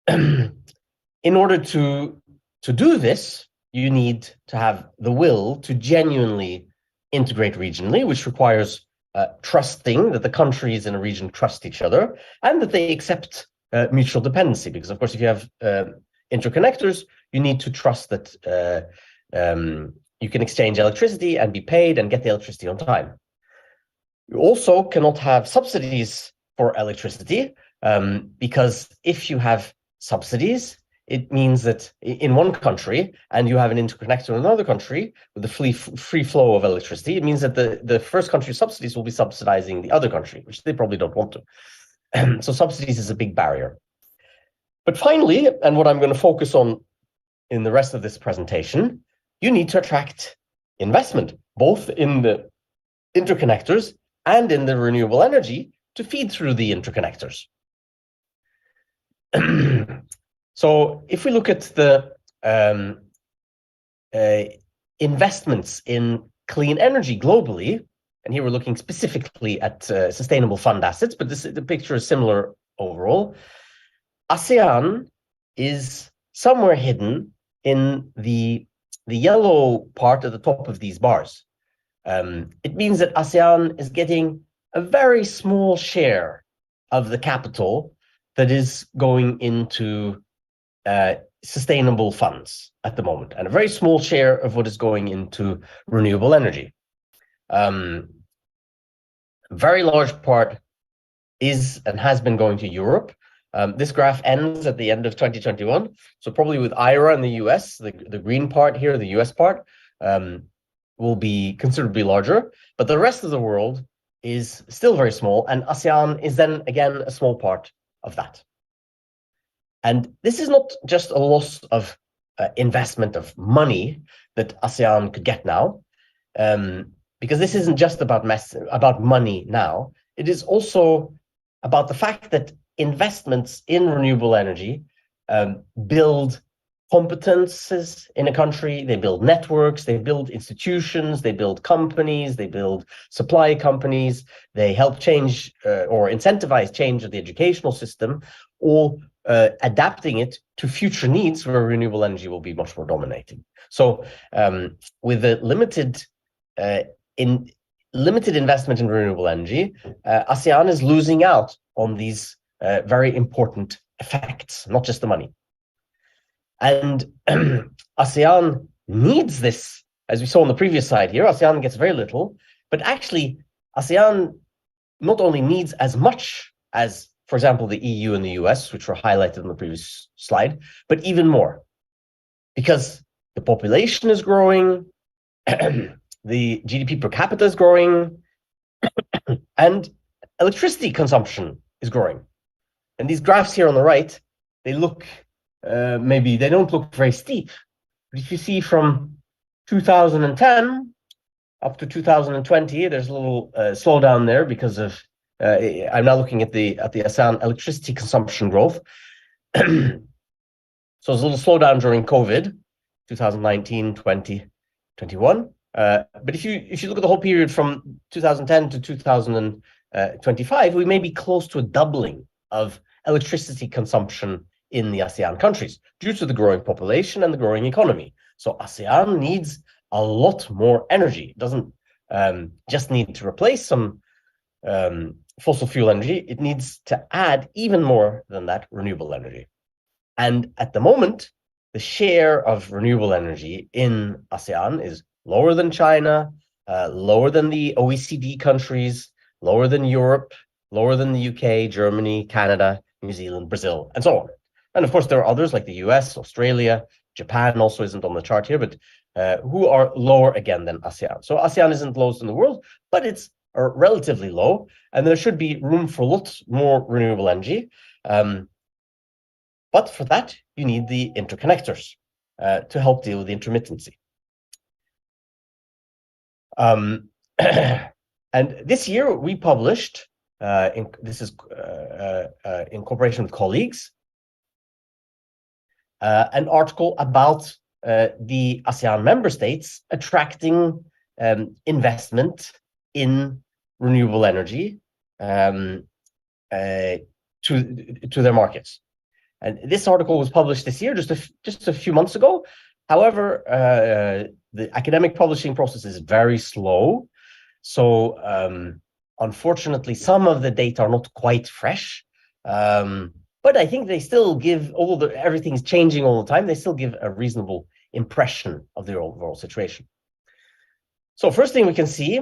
In order to do this, you need to have the will to genuinely integrate regionally, which requires trusting that the countries in a region trust each other and that they accept mutual dependency. Because, of course, if you have interconnectors, you need to trust that you can exchange electricity and be paid and get the electricity on time. You also cannot have subsidies for electricity because if you have subsidies, it means that in one country and you have an interconnector in another country with the free flow of electricity, it means that the first country's subsidies will be subsidizing the other country, which they probably don't want to. So subsidies is a big barrier. But finally, and what I'm going to focus on in the rest of this presentation, you need to attract investment, both in the interconnectors and in the renewable energy to feed through the interconnectors. So if we look at the investments in clean energy globally, and here we're looking specifically at sustainable fund assets, but the picture is similar overall. ASEAN is somewhere hidden in the yellow part at the top of these bars. It means that ASEAN is getting a very small share of the capital that is going into sustainable funds at the moment, and a very small share of what is going into renewable energy. Very large part is and has been going to Europe. This graph ends at the end of 2021, so probably with IRA in the US, the green part here, the US part, will be considerably larger, but the rest of the world is still very small, and ASEAN is then again a small part of that. And this is not just a loss of investment of money that ASEAN could get now, because this isn't just about money now. It is also about the fact that investments in renewable energy build competences in a country, they build networks, they build institutions, they build companies, they build supply companies, they help change or incentivize change of the educational system, or adapting it to future needs where renewable energy will be much more dominating. So with a limited investment in renewable energy, ASEAN is losing out on these very important effects, not just the money. And ASEAN needs this, as we saw on the previous slide here. ASEAN gets very little, but actually ASEAN not only needs as much as, for example, the EU and the US, which were highlighted in the previous slide, but even more, because the population is growing, the GDP per capita is growing, and electricity consumption is growing. And these graphs here on the right, they look, maybe they don't look very steep, but if you see from 2010 up to 2020, there's a little slowdown there because of, I'm now looking at the ASEAN electricity consumption growth. So there's a little slowdown during COVID, 2019, 20, 21. But if you look at the whole period from 2010 to 2025, we may be close to a doubling of electricity consumption in the ASEAN countries due to the growing population and the growing economy. So ASEAN needs a lot more energy. It doesn't just need to replace some fossil fuel energy. It needs to add even more than that renewable energy. And at the moment, the share of renewable energy in ASEAN is lower than China, lower than the OECD countries, lower than Europe, lower than the UK, Germany, Canada, New Zealand, Brazil, and so on. And of course, there are others like the US, Australia, Japan also isn't on the chart here, but who are lower again than ASEAN. So ASEAN isn't lowest in the world, but it's relatively low, and there should be room for lots more renewable energy. But for that, you need the interconnectors to help deal with the intermittency. And this year we published, this is in cooperation with colleagues, an article about the ASEAN member states attracting investment in renewable energy to their markets. And this article was published this year, just a few months ago. However, the academic publishing process is very slow. So unfortunately, some of the data are not quite fresh. But I think they still give, although everything's changing all the time, they still give a reasonable impression of the overall situation. So first thing we can see,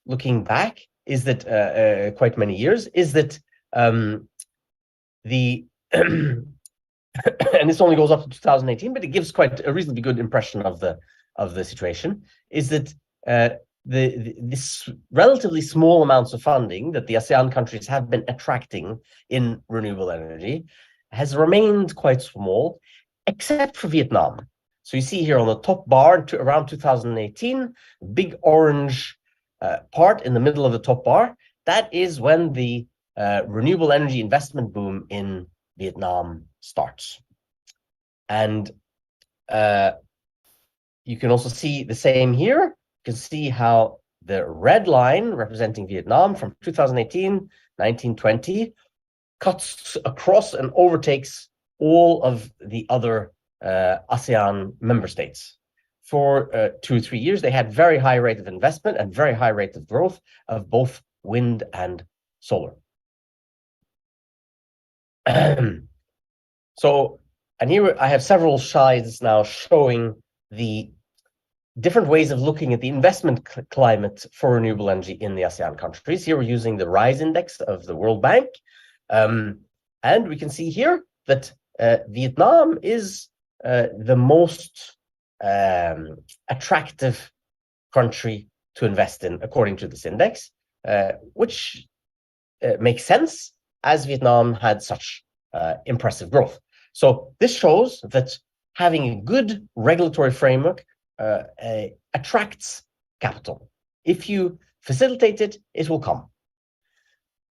looking back, is that quite many years, is that the and this only goes up to 2018, but it gives quite a reasonably good impression of the situation, is that this relatively small amounts of funding that the ASEAN countries have been attracting in renewable energy has remained quite small, except for Vietnam. So you see here on the top bar, around 2018, big orange part in the middle of the top bar, that is when the renewable energy investment boom in Vietnam starts. And you can also see the same here. You can see how the red line representing Vietnam from 2018, 1920, cuts across and overtakes all of the other ASEAN member states. For 2 or 3 years, they had very high rate of investment and very high rate of growth of both wind and solar. So, and here I have several slides now showing the different ways of looking at the investment climate for renewable energy in the ASEAN countries. Here we're using the RISE index of the World Bank. And we can see here that Vietnam is the most attractive country to invest in, according to this index, which makes sense as Vietnam had such impressive growth. So this shows that having a good regulatory framework attracts capital. If you facilitate it, it will come.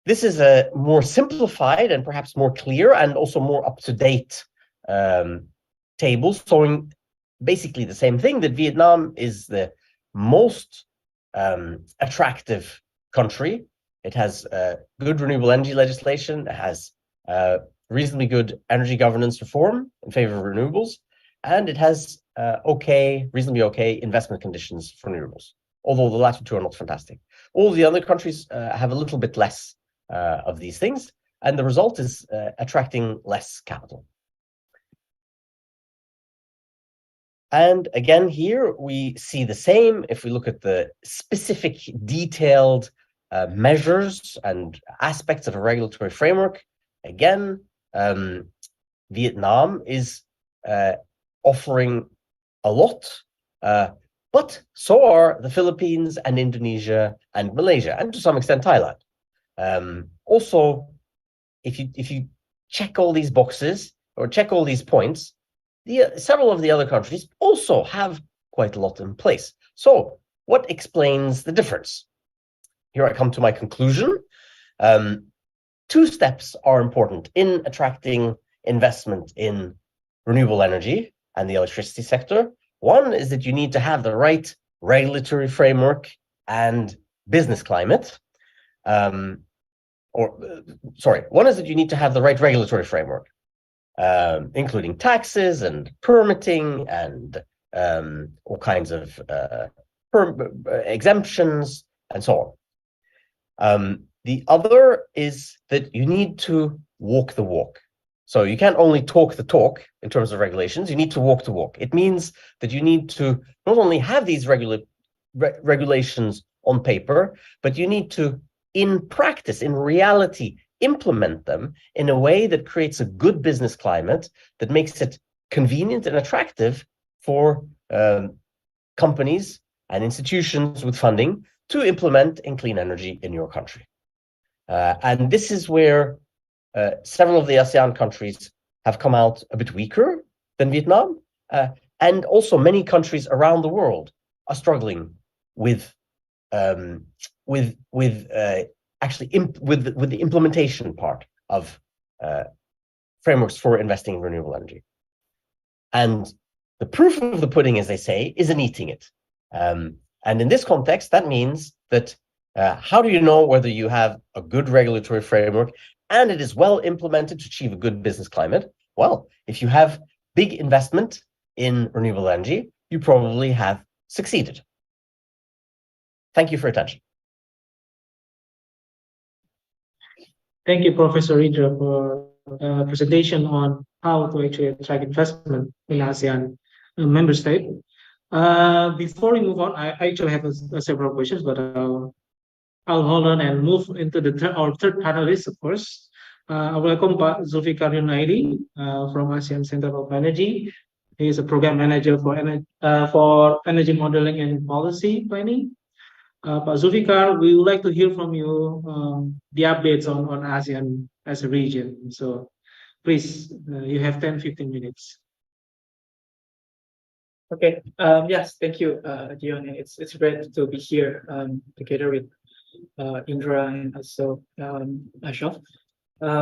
This is a more simplified and perhaps more clear and also more up-to-date table showing basically the same thing, that Vietnam is the most attractive country. It has good renewable energy legislation, it has reasonably good energy governance reform in favor of renewables, and it has reasonably okay investment conditions for renewables, although the latter two are not fantastic. All the other countries have a little bit less of these things, and the result is attracting less capital. And again, here we see the same. If we look at the specific detailed measures and aspects of a regulatory framework, again, Vietnam is offering a lot, but so are the Philippines and Indonesia and Malaysia, and to some extent Thailand. Also, if you check all these boxes or check all these points, several of the other countries also have quite a lot in place. So what explains the difference? Here I come to my conclusion. 2 steps are important in attracting investment in renewable energy and the electricity sector. One is that you need to have the right regulatory framework and business climate. One is that you need to have the right regulatory framework, including taxes and permitting and all kinds of exemptions and so on. The other is that you need to walk the walk. So you can't only talk the talk in terms of regulations, you need to walk the walk. It means that you need to not only have these regulations on paper, but you need to, in practice, in reality, implement them in a way that creates a good business climate that makes it convenient and attractive for companies and institutions with funding to implement in clean energy in your country. And this is where several of the ASEAN countries have come out a bit weaker than Vietnam, and also many countries around the world are struggling with the implementation part of frameworks for investing in renewable energy. And the proof of the pudding, as they say, is in eating it. And in this context, that means that how do you know whether you have a good regulatory framework and it is well implemented to achieve a good business climate? Well, if you have big investment in renewable energy, you probably have succeeded. Thank you for your attention. Thank you, Professor Indra, for a presentation on how to actually attract investment in ASEAN member state. Before we move on, I actually have several questions, but I'll hold on and move into our third panelist, of course. I welcome Pak Zulfikar Yunaidi from ASEAN Center of Energy. He is a program manager for energy modeling and policy planning. Pak Zulfikar, we would like to hear from you the updates on ASEAN as a region. So please, you have 10-15 minutes. Okay. Yes, thank you, Dion. It's great to be here together with Indra and also Ashraf.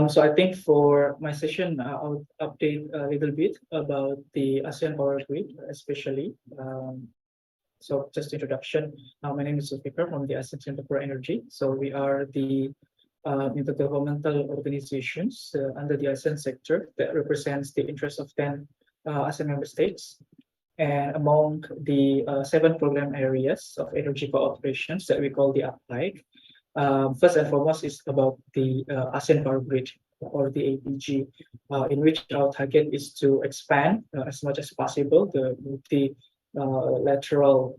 So I think for my session, I'll update a little bit about the ASEAN Power Grid, especially. So just introduction, my name is Zulfikar from the ASEAN Center for Energy. So we are the intergovernmental organizations under the ASEAN sector that represents the interests of 10 ASEAN member states. And among the 7 program areas of energy cooperations that we call the APIC, first and foremost is about the ASEAN Power Grid, or the APG, in which our target is to expand as much as possible the multilateral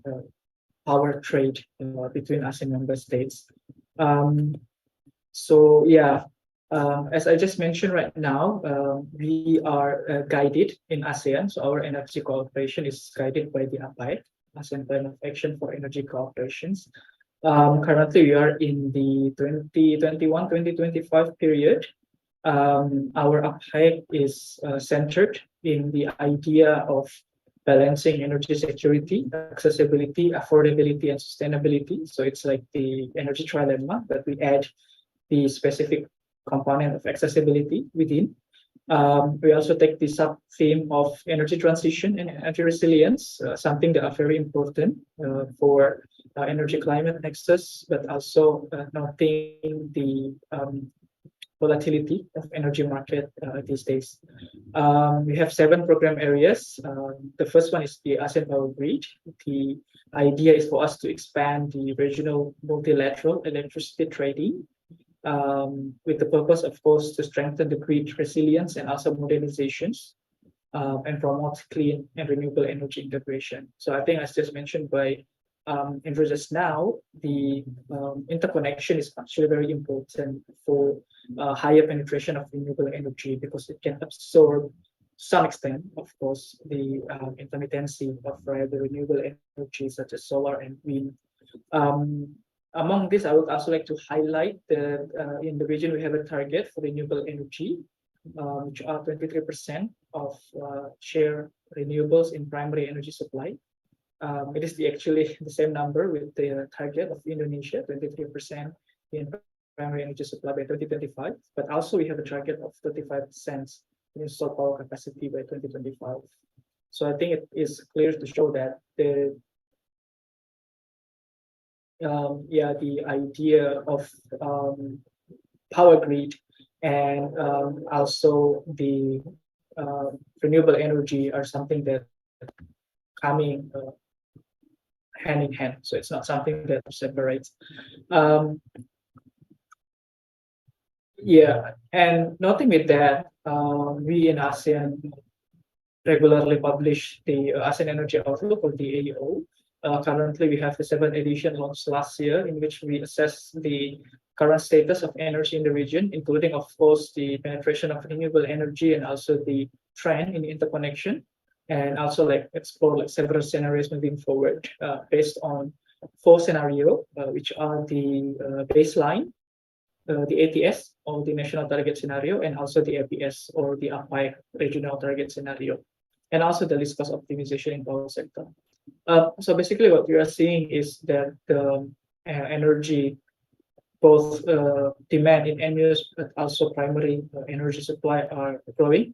power trade between ASEAN member states. So yeah, as I just mentioned right now, we are guided in ASEAN. So our energy cooperation is guided by the APIC, ASEAN Plan of Action for Energy Cooperations. Currently, we are in the 2021-2025 period. Our APIC is centered in the idea of balancing energy security, accessibility, affordability, and sustainability. So it's like the energy trilemma, but we add the specific component of accessibility within. We also take the sub-theme of energy transition and energy resilience, something that are very important for energy climate nexus, but also noting the volatility of energy market these days. We have 7 program areas. The first one is the ASEAN Power Grid. The idea is for us to expand the regional multilateral electricity trading with the purpose, of course, to strengthen the grid resilience and also modernizations and promote clean and renewable energy integration. So I think, as just mentioned by Indra just now, the interconnection is actually very important for higher penetration of renewable energy, because it can absorb, to some extent, of course, the intermittency of the renewable energy such as solar and wind. Among this, I would also like to highlight that in the region we have a target for renewable energy, which are 23% of share renewables in primary energy supply. It is actually the same number with the target of Indonesia, 23% in primary energy supply by 2025. But also we have a target of 35% in installed power capacity by 2025. So I think it is clear to show that the idea of power grid and also the renewable energy are something that coming hand in hand. So it's not something that separates. And noting with that, we in ASEAN regularly publish the ASEAN Energy Outlook, or the AEO. Currently, we have the 7th edition launched last year, in which we assess the current status of energy in the region, including, of course, the penetration of renewable energy and also the trend in interconnection, and also explore several scenarios moving forward based on 4 scenarios, which are the baseline, the ATS, or the national target scenario, and also the APS, or the APIC regional target scenario, and also the least cost optimization in power sector. So basically what we are seeing is that the energy, both demand in end use but also primary energy supply, are growing.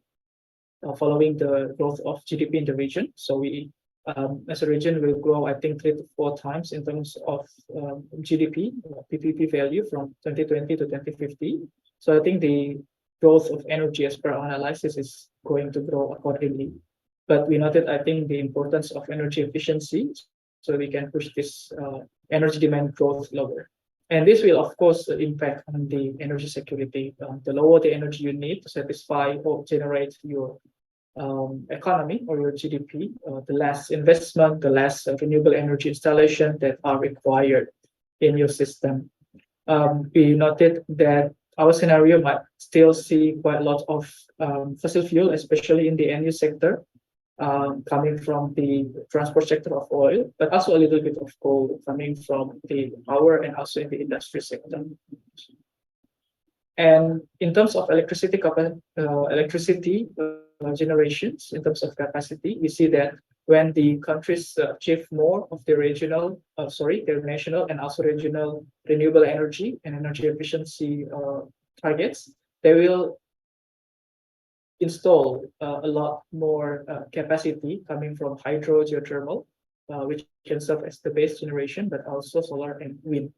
following the growth of GDP in the region. So we, as a region, will grow, I think, 3 to 4 times in terms of GDP, PPP value from 2020 to 2050. So I think the growth of energy as per our analysis is going to grow accordingly. But we noted, I think, the importance of energy efficiency, so we can push this energy demand growth lower. And this will, of course, impact on the energy security. The lower the energy you need to satisfy or generate your economy or your GDP, the less investment, the less renewable energy installation that are required in your system. We noted that our scenario might still see quite a lot of fossil fuel, especially in the energy sector, coming from the transport sector of oil, but also a little bit of coal coming from the power and also in the industry sector. And in terms of electricity generations, in terms of capacity, we see that when the countries achieve more of their regional, their national and also regional renewable energy and energy efficiency targets, they will install a lot more capacity coming from hydro, geothermal, which can serve as the base generation, but also solar and wind,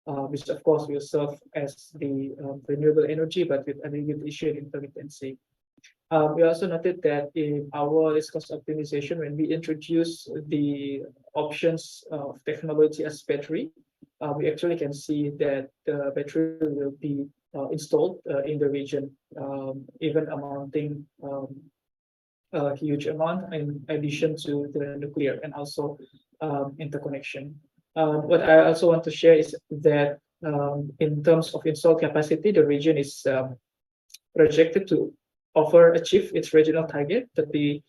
which of course will serve as the renewable energy, but with a little issue in intermittency. We also noted that in our risk cost optimization, when we introduce the options of technology as battery, we actually can see that the battery will be installed in the region, even amounting a huge amount in addition to the nuclear and also interconnection. What I also want to share is that in terms of installed capacity, the region is projected to achieve its regional target, 35%.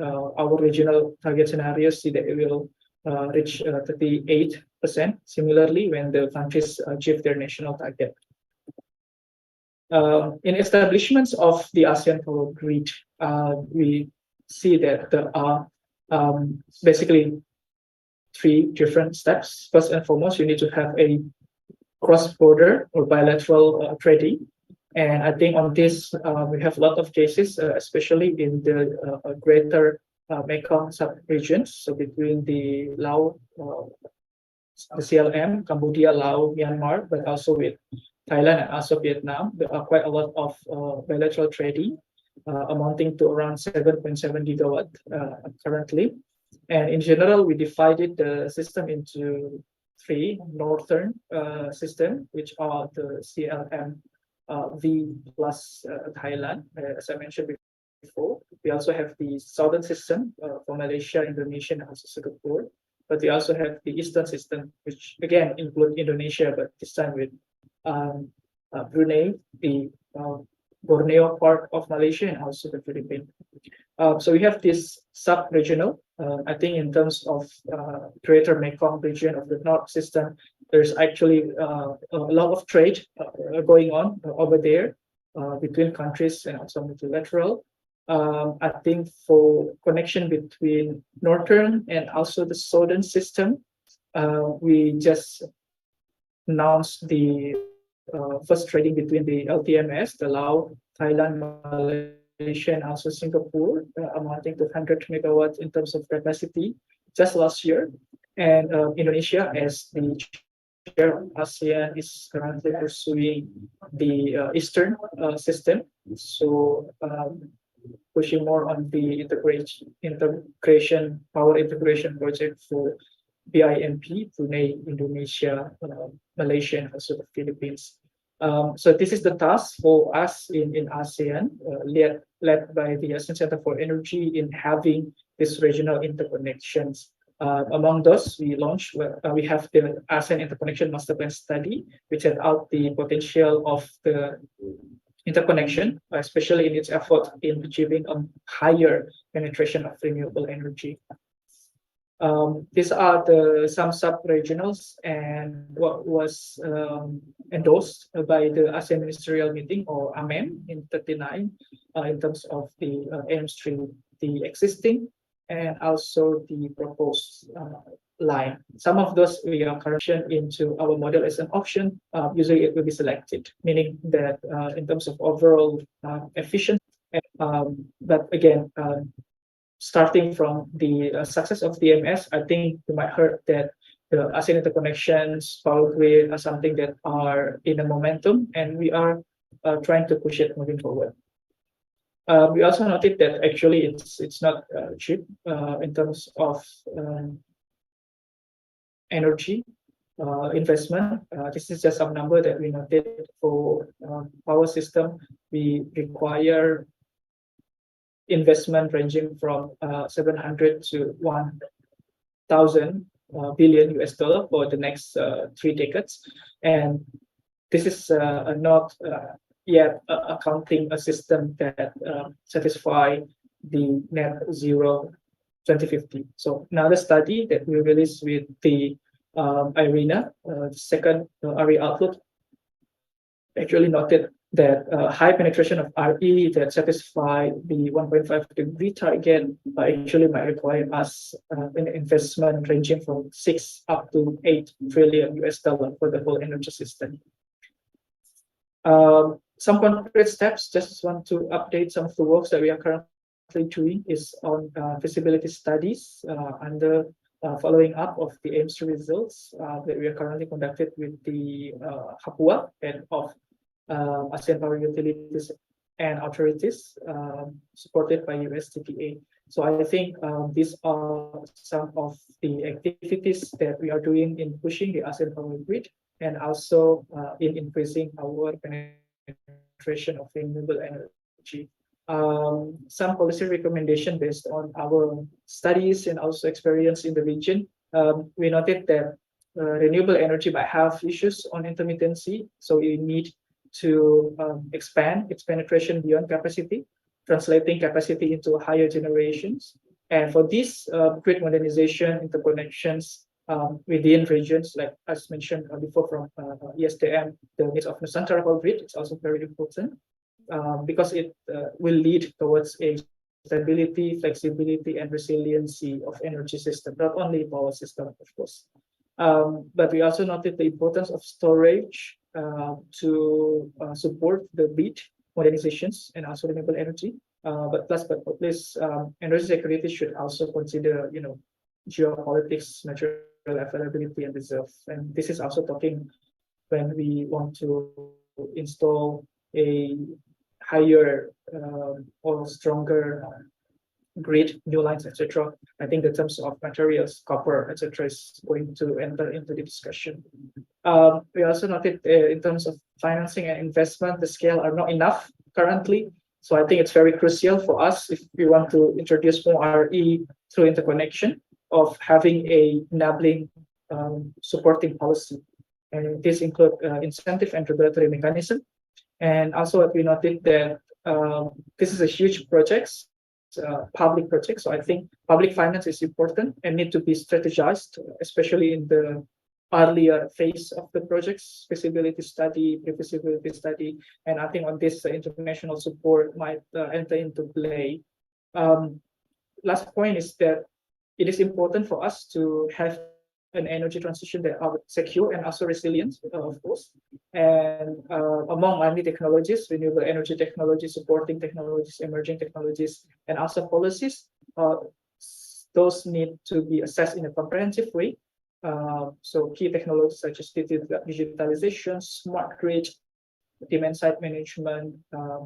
Our regional target scenarios see that it will reach 38%. Similarly, when the countries achieve their national target. In establishments of the ASEAN Power Grid, we see that there are basically 3 different steps. First and foremost, you need to have a cross-border or bilateral trading. And I think on this, we have a lot of cases, especially in the greater Mekong sub-regions, so between the Laos, the CLM, Cambodia, Laos, Myanmar, but also with Thailand and also Vietnam. There are quite a lot of bilateral trading, amounting to around 7.7 gigawatt currently. And in general, we divided the system into 3 northern systems, which are the CLM V plus Thailand, as I mentioned before. We also have the southern system for Malaysia, Indonesia, and also Singapore. But we also have the eastern system, which again include Indonesia, but this time with Brunei, the Borneo part of Malaysia, and also the Philippines. So we have this sub-regional. I think in terms of Greater Mekong region of the North system, there's actually a lot of trade going on over there between countries and also multilateral. I think for connection between northern and also the southern system, we just announced the first trading between the LTMS, the Laos, Thailand, Malaysia, and also Singapore, amounting to 100 megawatts in terms of capacity just last year. And Indonesia, as the chair of ASEAN, is currently pursuing the Eastern system. So pushing more on the power integration project for BIMP, Brunei, Indonesia, Malaysia, and also the Philippines. So this is the task for us in ASEAN, led by the ASEAN Center for Energy in having these regional interconnections. Among those, we have the ASEAN Interconnection Master Plan Study, which set out the potential of the interconnection, especially in its effort in achieving a higher penetration of renewable energy. These are some sub-regionals and what was endorsed by the ASEAN Ministerial Meeting, or AMEM, in 39, in terms of the aims to the existing and also the proposed line. Some of those we are currently into our model as an option. Usually it will be selected, meaning that in terms of overall efficiency But again, starting from the success of DMS, I think you might heard that the ASEAN interconnections, power grid are something that are in a momentum, and we are trying to push it moving forward. We also noted that actually it's not cheap in terms of energy investment. This is just some number that we noted for power system. We require investment ranging from 700 to 1,000 billion US dollar for the next 3 decades, and this is not yet accounting a system that satisfy the net zero 2050. So another study that we released with the IRENA, second RE outlook, actually noted that high penetration of RE that satisfy the 1.5 degree target actually might require us an investment ranging from 6 up to 8 trillion US dollar for the whole energy system. Some concrete steps, just want to update some of the works that we are currently doing is on feasibility studies under following up of the AIMS results that we are currently conducted with the Papua and of ASEAN Power Utilities and Authorities supported by USTPA. So I think these are some of the activities that we are doing in pushing the ASEAN Power Grid and also in increasing our penetration of renewable energy. Some policy recommendation based on our studies and also experience in the region. We noted that renewable energy might have issues on intermittency, so we need to expand its penetration beyond capacity, translating capacity into higher generations. And for this grid modernization interconnections within regions, like as mentioned before from ESDM, the needs of Nusantara power grid is also very important because it will lead towards a stability, flexibility, and resiliency of energy system, not only power system, of course. But we also noted the importance of storage to support the grid modernizations and also renewable energy. But last but not least, energy security should also consider, geopolitics, natural availability, and reserve. And this is also talking when we want to install a higher or stronger grid, new lines, etc. I think the terms of materials, copper, etc., is going to enter into the discussion. We also noted in terms of financing and investment, the scale are not enough currently. So I think it's very crucial for us if we want to introduce more RE through interconnection of having a enabling supporting policy. And this include incentive and regulatory mechanism. And also we noted that this is a huge project, public project. So I think public finance is important and need to be strategized, especially in the earlier phase of the project's feasibility study, pre-feasibility study. And I think on this, international support might enter into play. Last point is that it is important for us to have an energy transition that are secure and also resilient, of course. And among many technologies, renewable energy technologies, supporting technologies, emerging technologies, and also policies, those need to be assessed in a comprehensive way. So key technologies such as digitalization, smart grid, demand side management,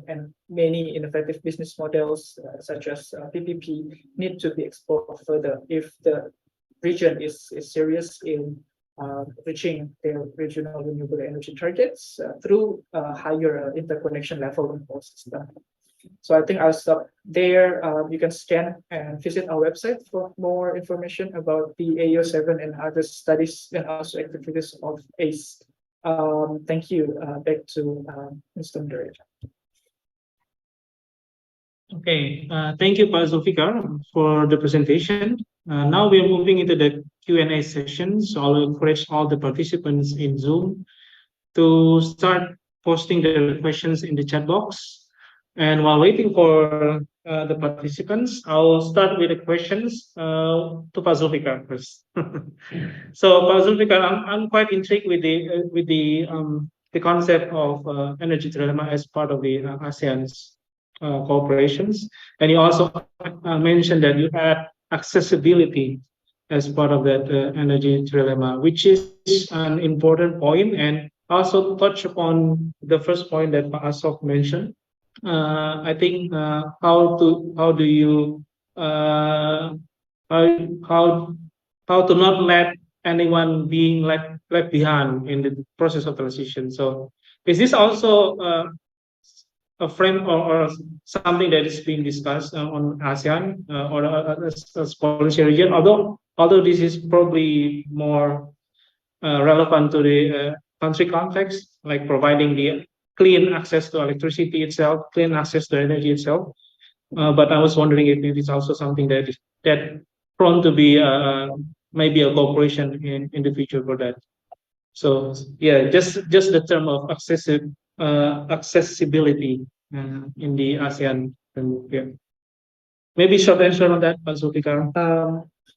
and many innovative business models such as PPP need to be explored further if the region is serious in reaching their regional renewable energy targets through higher interconnection level in the system. So I think I'll stop there. You can scan and visit our website for more information about the AO7 and other studies and also activities of ACE. Thank you. Back to Mr. Moderator. Okay, thank you, Pak Zulfikar, for the presentation. Now we're moving into the Q&A session. So I'll encourage all the participants in Zoom to start posting their questions in the chat box. And while waiting for the participants, I'll start with the questions to Pak Zulfikar first. So Pak Zulfikar, I'm quite intrigued with the concept of energy trilemma as part of the ASEAN's cooperations. And you also mentioned that you had accessibility as part of that energy trilemma, which is an important point, and also touch upon the first point that Pak Asok mentioned. I think how do you how to not let anyone being left behind in the process of transition. So is this also a frame or something that is being discussed on ASEAN or as policy region? Although this is probably more relevant to the country context, like providing the clean access to electricity itself, clean access to energy itself. But I was wondering if it is also something that is prone to be maybe a cooperation in the future for that. So yeah, just the term of accessibility in the ASEAN. Yeah. Maybe short answer on that, Pak Zulfikar.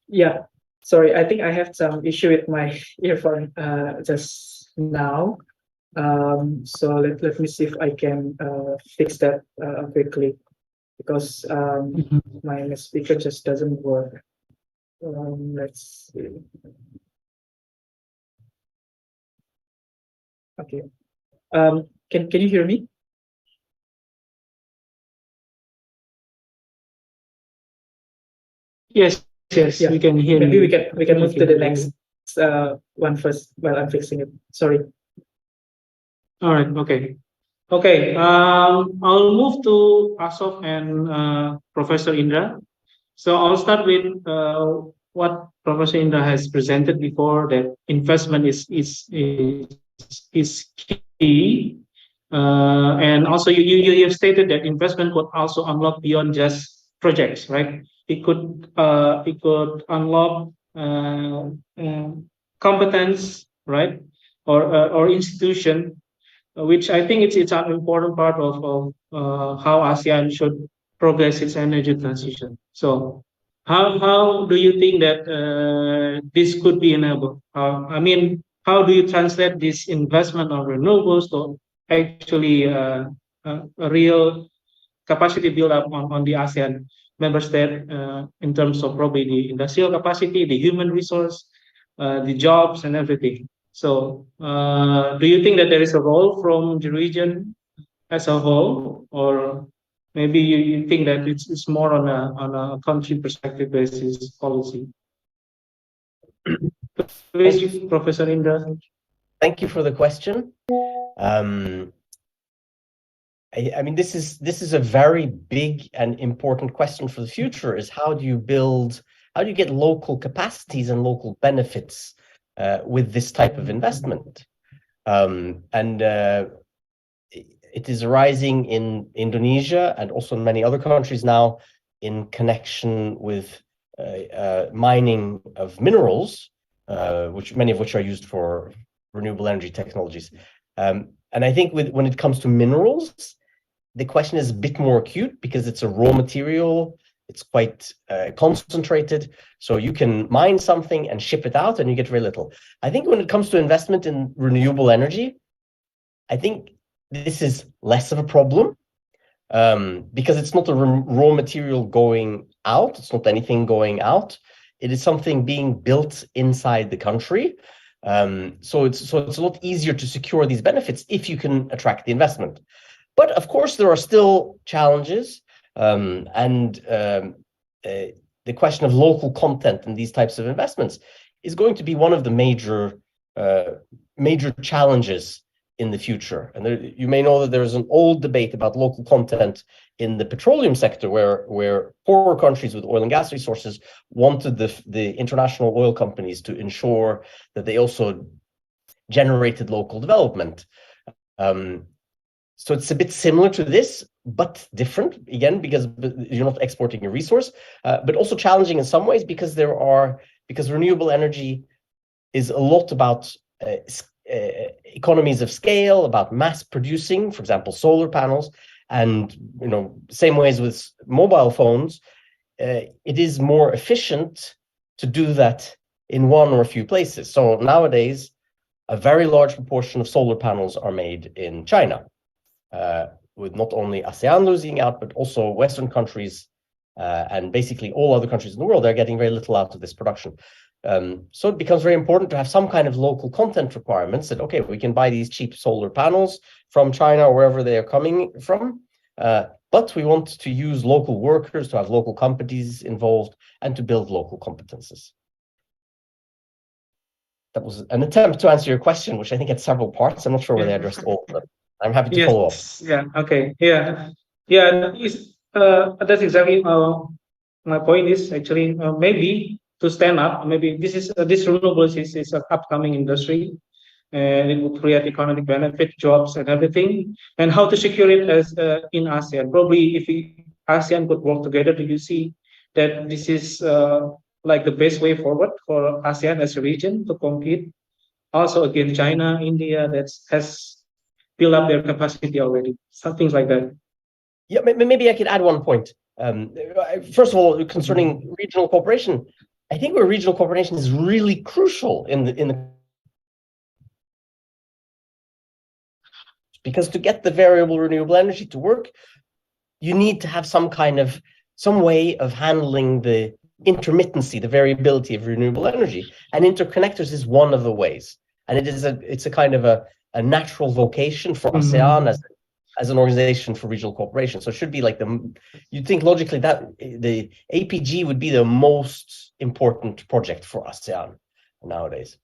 Yeah, sorry, I think I have some issue with my earphone just now. So let me see if I can fix that quickly, because my speaker just doesn't work. Let's see. Okay. Can you hear me? Yes, Yeah. we can hear Maybe you. we can move to the next one first while I'm fixing it. Sorry. All right. Okay. I'll move to Asok and Professor Indra. So I'll start with what Professor Indra has presented before, that investment is key. And also you have stated that investment could also unlock beyond just projects, right? It could unlock competence, right, or institution, which I think it's an important part of how ASEAN should progress its energy transition. So how do you think that this could be enabled? I mean, how do you translate this investment on renewables to actually a real capacity build up on the ASEAN member state in terms of probably the industrial capacity, the human resource, the jobs and everything? So do you think that there is a role from the region as a whole, or maybe you think that it's more on a country perspective basis policy? Please, Professor Indra. Thank you for the question. I mean, this is a very big and important question for the future, is how do you get local capacities and local benefits with this type of investment? It is arising in Indonesia and also in many other countries now in connection with mining of minerals, many of which are used for renewable energy technologies. And I think when it comes to minerals, the question is a bit more acute because it's a raw material. It's quite concentrated, so you can mine something and ship it out and you get very little. I think when it comes to investment in renewable energy, I think this is less of a problem because it's not a raw material going out. It's not anything going out. It is something being built inside the country. So it's a lot easier to secure these benefits if you can attract the investment. But of course, there are still challenges, and the question of local content in these types of investments is going to be one of the major challenges in the future. And you may know that there's an old debate about local content in the petroleum sector, where poorer countries with oil and gas resources wanted the international oil companies to ensure that they also generated local development. So it's a bit similar to this, but different, again, because you're not exporting a resource, but also challenging in some ways because renewable energy is a lot about economies of scale, about mass producing, for example, solar panels, and same ways with mobile phones. It is more efficient to do that in one or a few places. So nowadays, a very large proportion of solar panels are made in China. with not only ASEAN losing out, but also Western countries and basically all other countries in the world are getting very little out of this production. So it becomes very important to have some kind of local content requirements that, okay, we can buy these cheap solar panels from China or wherever they are coming from, but we want to use local workers, to have local companies involved, and to build local competences. That was an attempt to answer your question, which I think had several parts. I'm not sure whether I addressed all of them. I'm happy to follow up. Yeah. Okay. Yeah. That's exactly my point is actually maybe to stand up. Maybe this renewables is an upcoming industry, and it will create economic benefit, jobs, and everything. And how to secure it as in ASEAN? Probably if ASEAN could work together, do you see that this is like the best way forward for ASEAN as a region to compete also against China, India that has built up their capacity already? Some things like that. Yeah, maybe I could add one point. First of all, concerning regional cooperation, I think where regional cooperation is really crucial because to get the variable renewable energy to work, you need to have some way of handling the intermittency, the variability of renewable energy, and interconnectors is one of the ways. And it's a kind of a natural vocation for ASEAN as an organization for regional cooperation. So it should be like you'd think logically that the APG would be the most important project for ASEAN nowadays.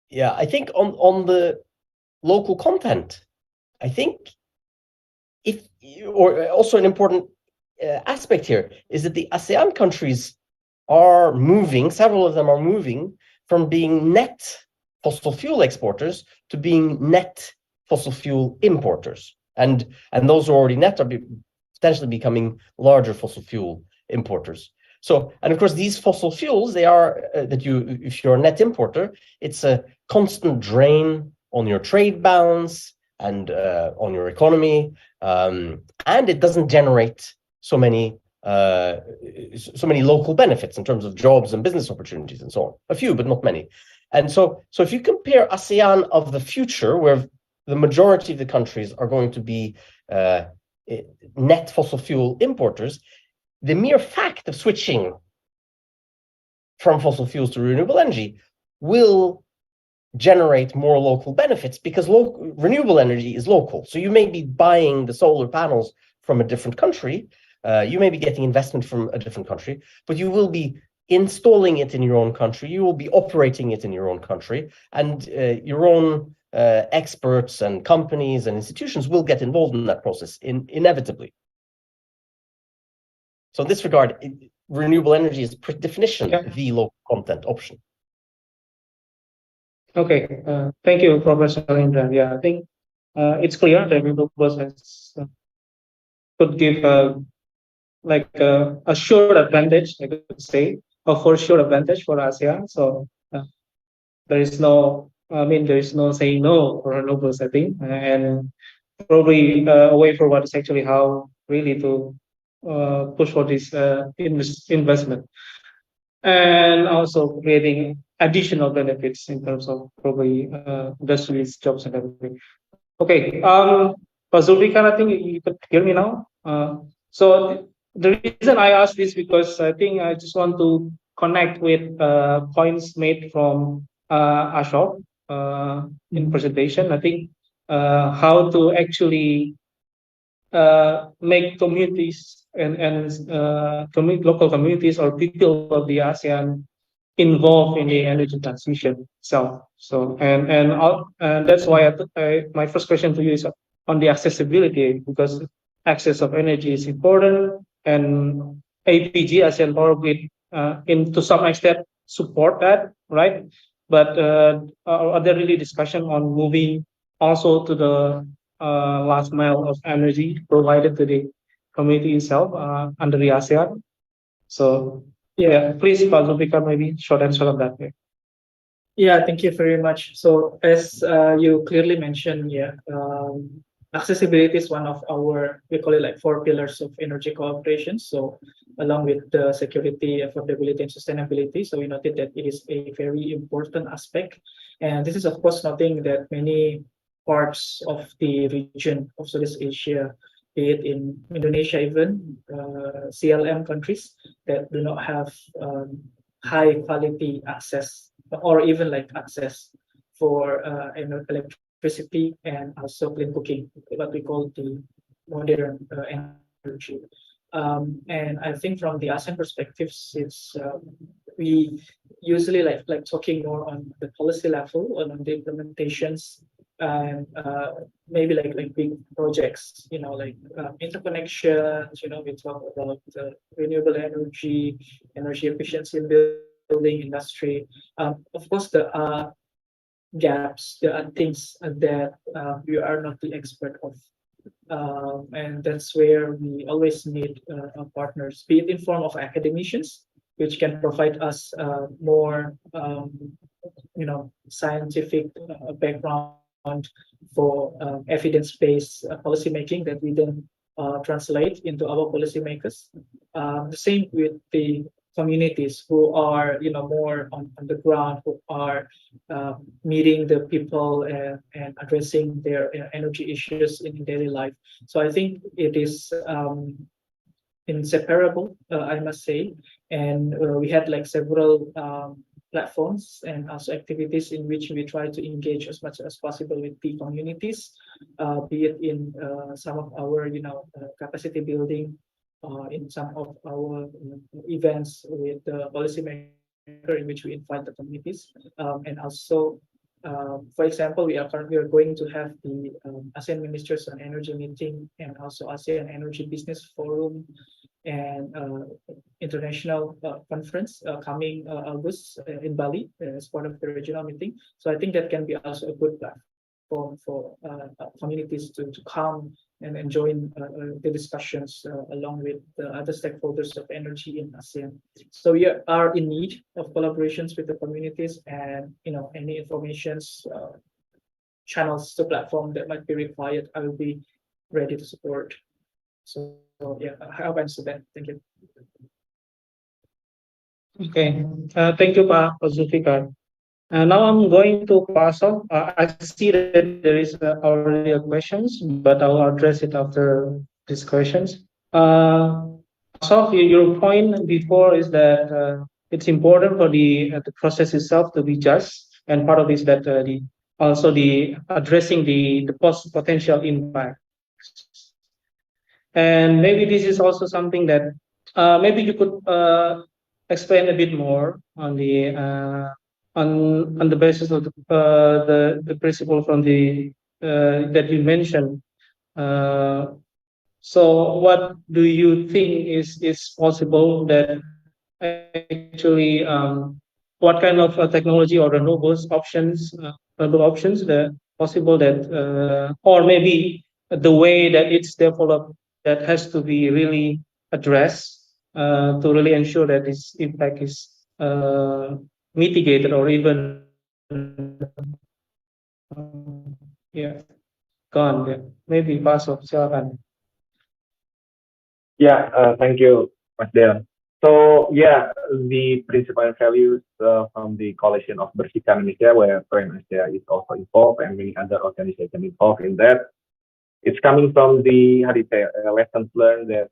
Yeah, I think on the local content, I think also an important aspect here is that the ASEAN countries are moving, several of them are moving from being net fossil fuel exporters to being net fossil fuel importers. And those who are already net are potentially becoming larger fossil fuel importers. So, and of course, these fossil fuels, they are, if you're a net importer, it's a constant drain on your trade balance and on your economy. And it doesn't generate so many local benefits in terms of jobs and business opportunities and so on. A few, but not many. And so if you compare ASEAN of the future, where the majority of the countries are going to be net fossil fuel importers, the mere fact of switching from fossil fuels to renewable energy will generate more local benefits because renewable energy is local. So you may be buying the solar panels from a different country, you may be getting investment from a different country, but you will be installing it in your own country, you will be operating it in your own country, and your own experts and companies and institutions will get involved in that process inevitably. So in this regard, renewable energy is per definition the local content option. Okay, thank you, Professor Indra. Yeah, I think it's clear that renewables could give a sure advantage, I could say, a for sure advantage for ASEAN. So there is no saying no for renewables, I think, and probably a way forward is actually how really to push for this investment, and also creating additional benefits in terms of probably industries, jobs, and everything. Okay, Pak Zulfikar, I think you could hear me now. So the reason I asked this because I think I just want to connect with points made from Ashok in presentation. I think how to actually make communities and local communities or people of the ASEAN involved in the energy transition itself. So and that's why my first question to you is on the accessibility, because access of energy is important, and APG ASEAN Power Grid to some extent support that, right? But are there really discussion on moving also to the last mile of energy provided to the community itself under the ASEAN? So yeah, please, Pak Zulfikar, maybe short answer on that. Yeah, thank you very much. So as you clearly mentioned, accessibility is one of our, we call it like 4 pillars of energy cooperation. So along with the security, affordability, and sustainability. So we noted that it is a very important aspect. And this is of course nothing that many parts of the region of Southeast Asia, be it in Indonesia, even CLM countries that do not have high quality access or even like access for electricity and also clean cooking, what we call the modern energy. And I think from the ASEAN perspectives, it's we usually like talking more on the policy level, on the implementations, and maybe like big projects, like interconnections. We talk about renewable energy, energy efficiency in building industry. Of course, there are gaps, there are things that we are not the expert of. And that's where we always need partners, be it in form of academicians, which can provide us more, scientific background for evidence-based policy making that we then translate into our policymakers. The same with the communities who are, more on the ground, who are meeting the people and addressing their energy issues in daily life. So I think it is inseparable, I must say. And we had like several platforms and also activities in which we try to engage as much as possible with the communities, be it in some of our, capacity building, in some of our events with the policymaker in which we invite the communities, and also, for example, we are going to have the ASEAN Ministers on Energy meeting and also ASEAN Energy Business Forum and international conference coming August in Bali as part of the regional meeting. So I think that can be also a good platform for communities to come and join the discussions along with the other stakeholders of energy in ASEAN. So we are in need of collaborations with the communities, and any informations, channels to platform that might be required, I will be ready to support. So yeah, I hope I answered that. Thank you. Okay, thank you, Pak Zulfikar. Now I'm going to pass on. I see that there is already questions, but I will address it after these questions. So your point before is that it's important for the process itself to be just, and part of this that also addressing the potential impacts. And maybe this is also something that maybe you could explain a bit more on the on the basis of the principle from the that you mentioned. So what do you think is possible that actually what kind of technology or renewables options that possible that or maybe the way that it's developed that has to be really addressed to really ensure that this impact is mitigated or even gone. Yeah. Maybe Paso, silakan. Yeah, thank you, Mas Deon. So yeah, the principal and values from the coalition of Bersihkan Indonesia, where Asia is also involved and many other organizations involved in that. It's coming from the lessons learned that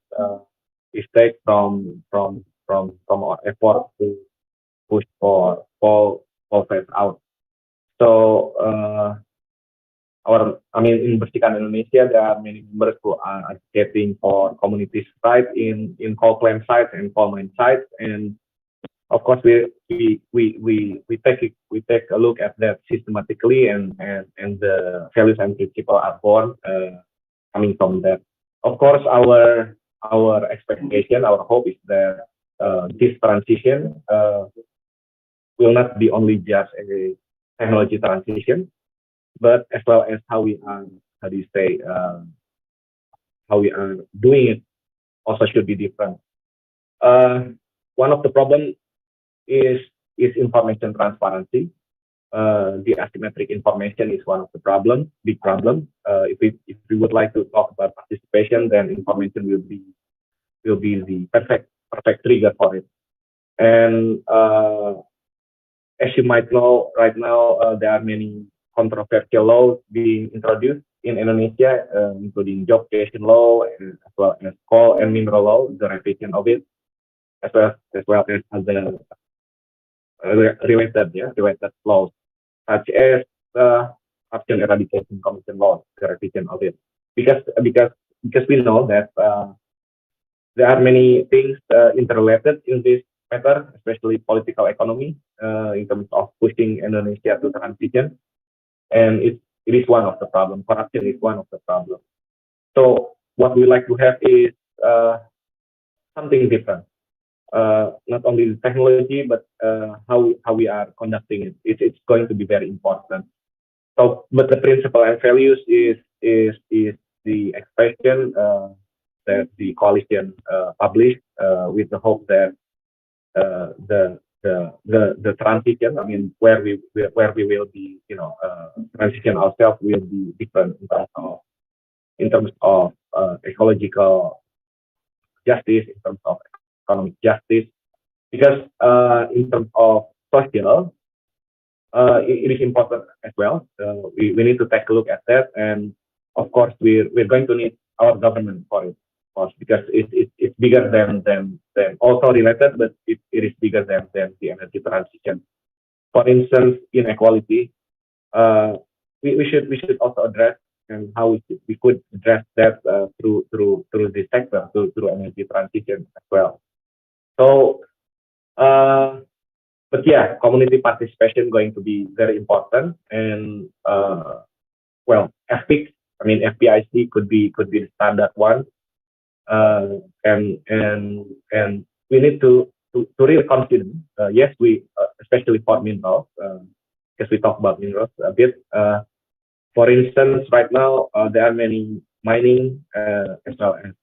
is taken from our effort to push for coal phase out. So in Bersihkan Indonesia, there are many members who are advocating for communities' rights in coal plant sites and coal mine sites, and of course we take a look at that systematically, and the values and principles are born coming from that. Of course, our expectation, our hope is that this transition will not be only just a technology transition, but as well as how we are, how we are doing it also should be different. One of the problems is information transparency. The asymmetric information is one of the big problem. If we would like to talk about participation, then information will be the perfect trigger for it. And as you might know, right now there are many controversial laws being introduced in Indonesia, including job creation law, as well as coal and mineral law, the revision of it, as well as other related laws, such as the Corruption Eradication Commission law, the revision of it. Because we know that there are many things interrelated in this matter, especially political economy, in terms of pushing Indonesia to transition, and it is one of the problems. Corruption is one of the problems. So what we like to have is something different. Not only the technology, but how we are conducting it. It's going to be very important. So, but the principle and values is the expression that the coalition published with the hope that the transition, I mean, where we will be, transition ourselves will be different in terms of ecological justice, in terms of economic justice, because in terms of social, it is important as well. We need to take a look at that, and of course we're going to need our government for it, of course, because it's bigger than also related, but it is bigger than the energy transition. For instance, inequality, we should also address and how we could address that through this sector, through energy transition as well. So, but yeah, community participation going to be very important, and well, ethics. I mean, FPIC could be the standard one, and we need to really consider. Yes, we especially for minerals, because we talk about minerals a bit. For instance, right now there are many mining as well as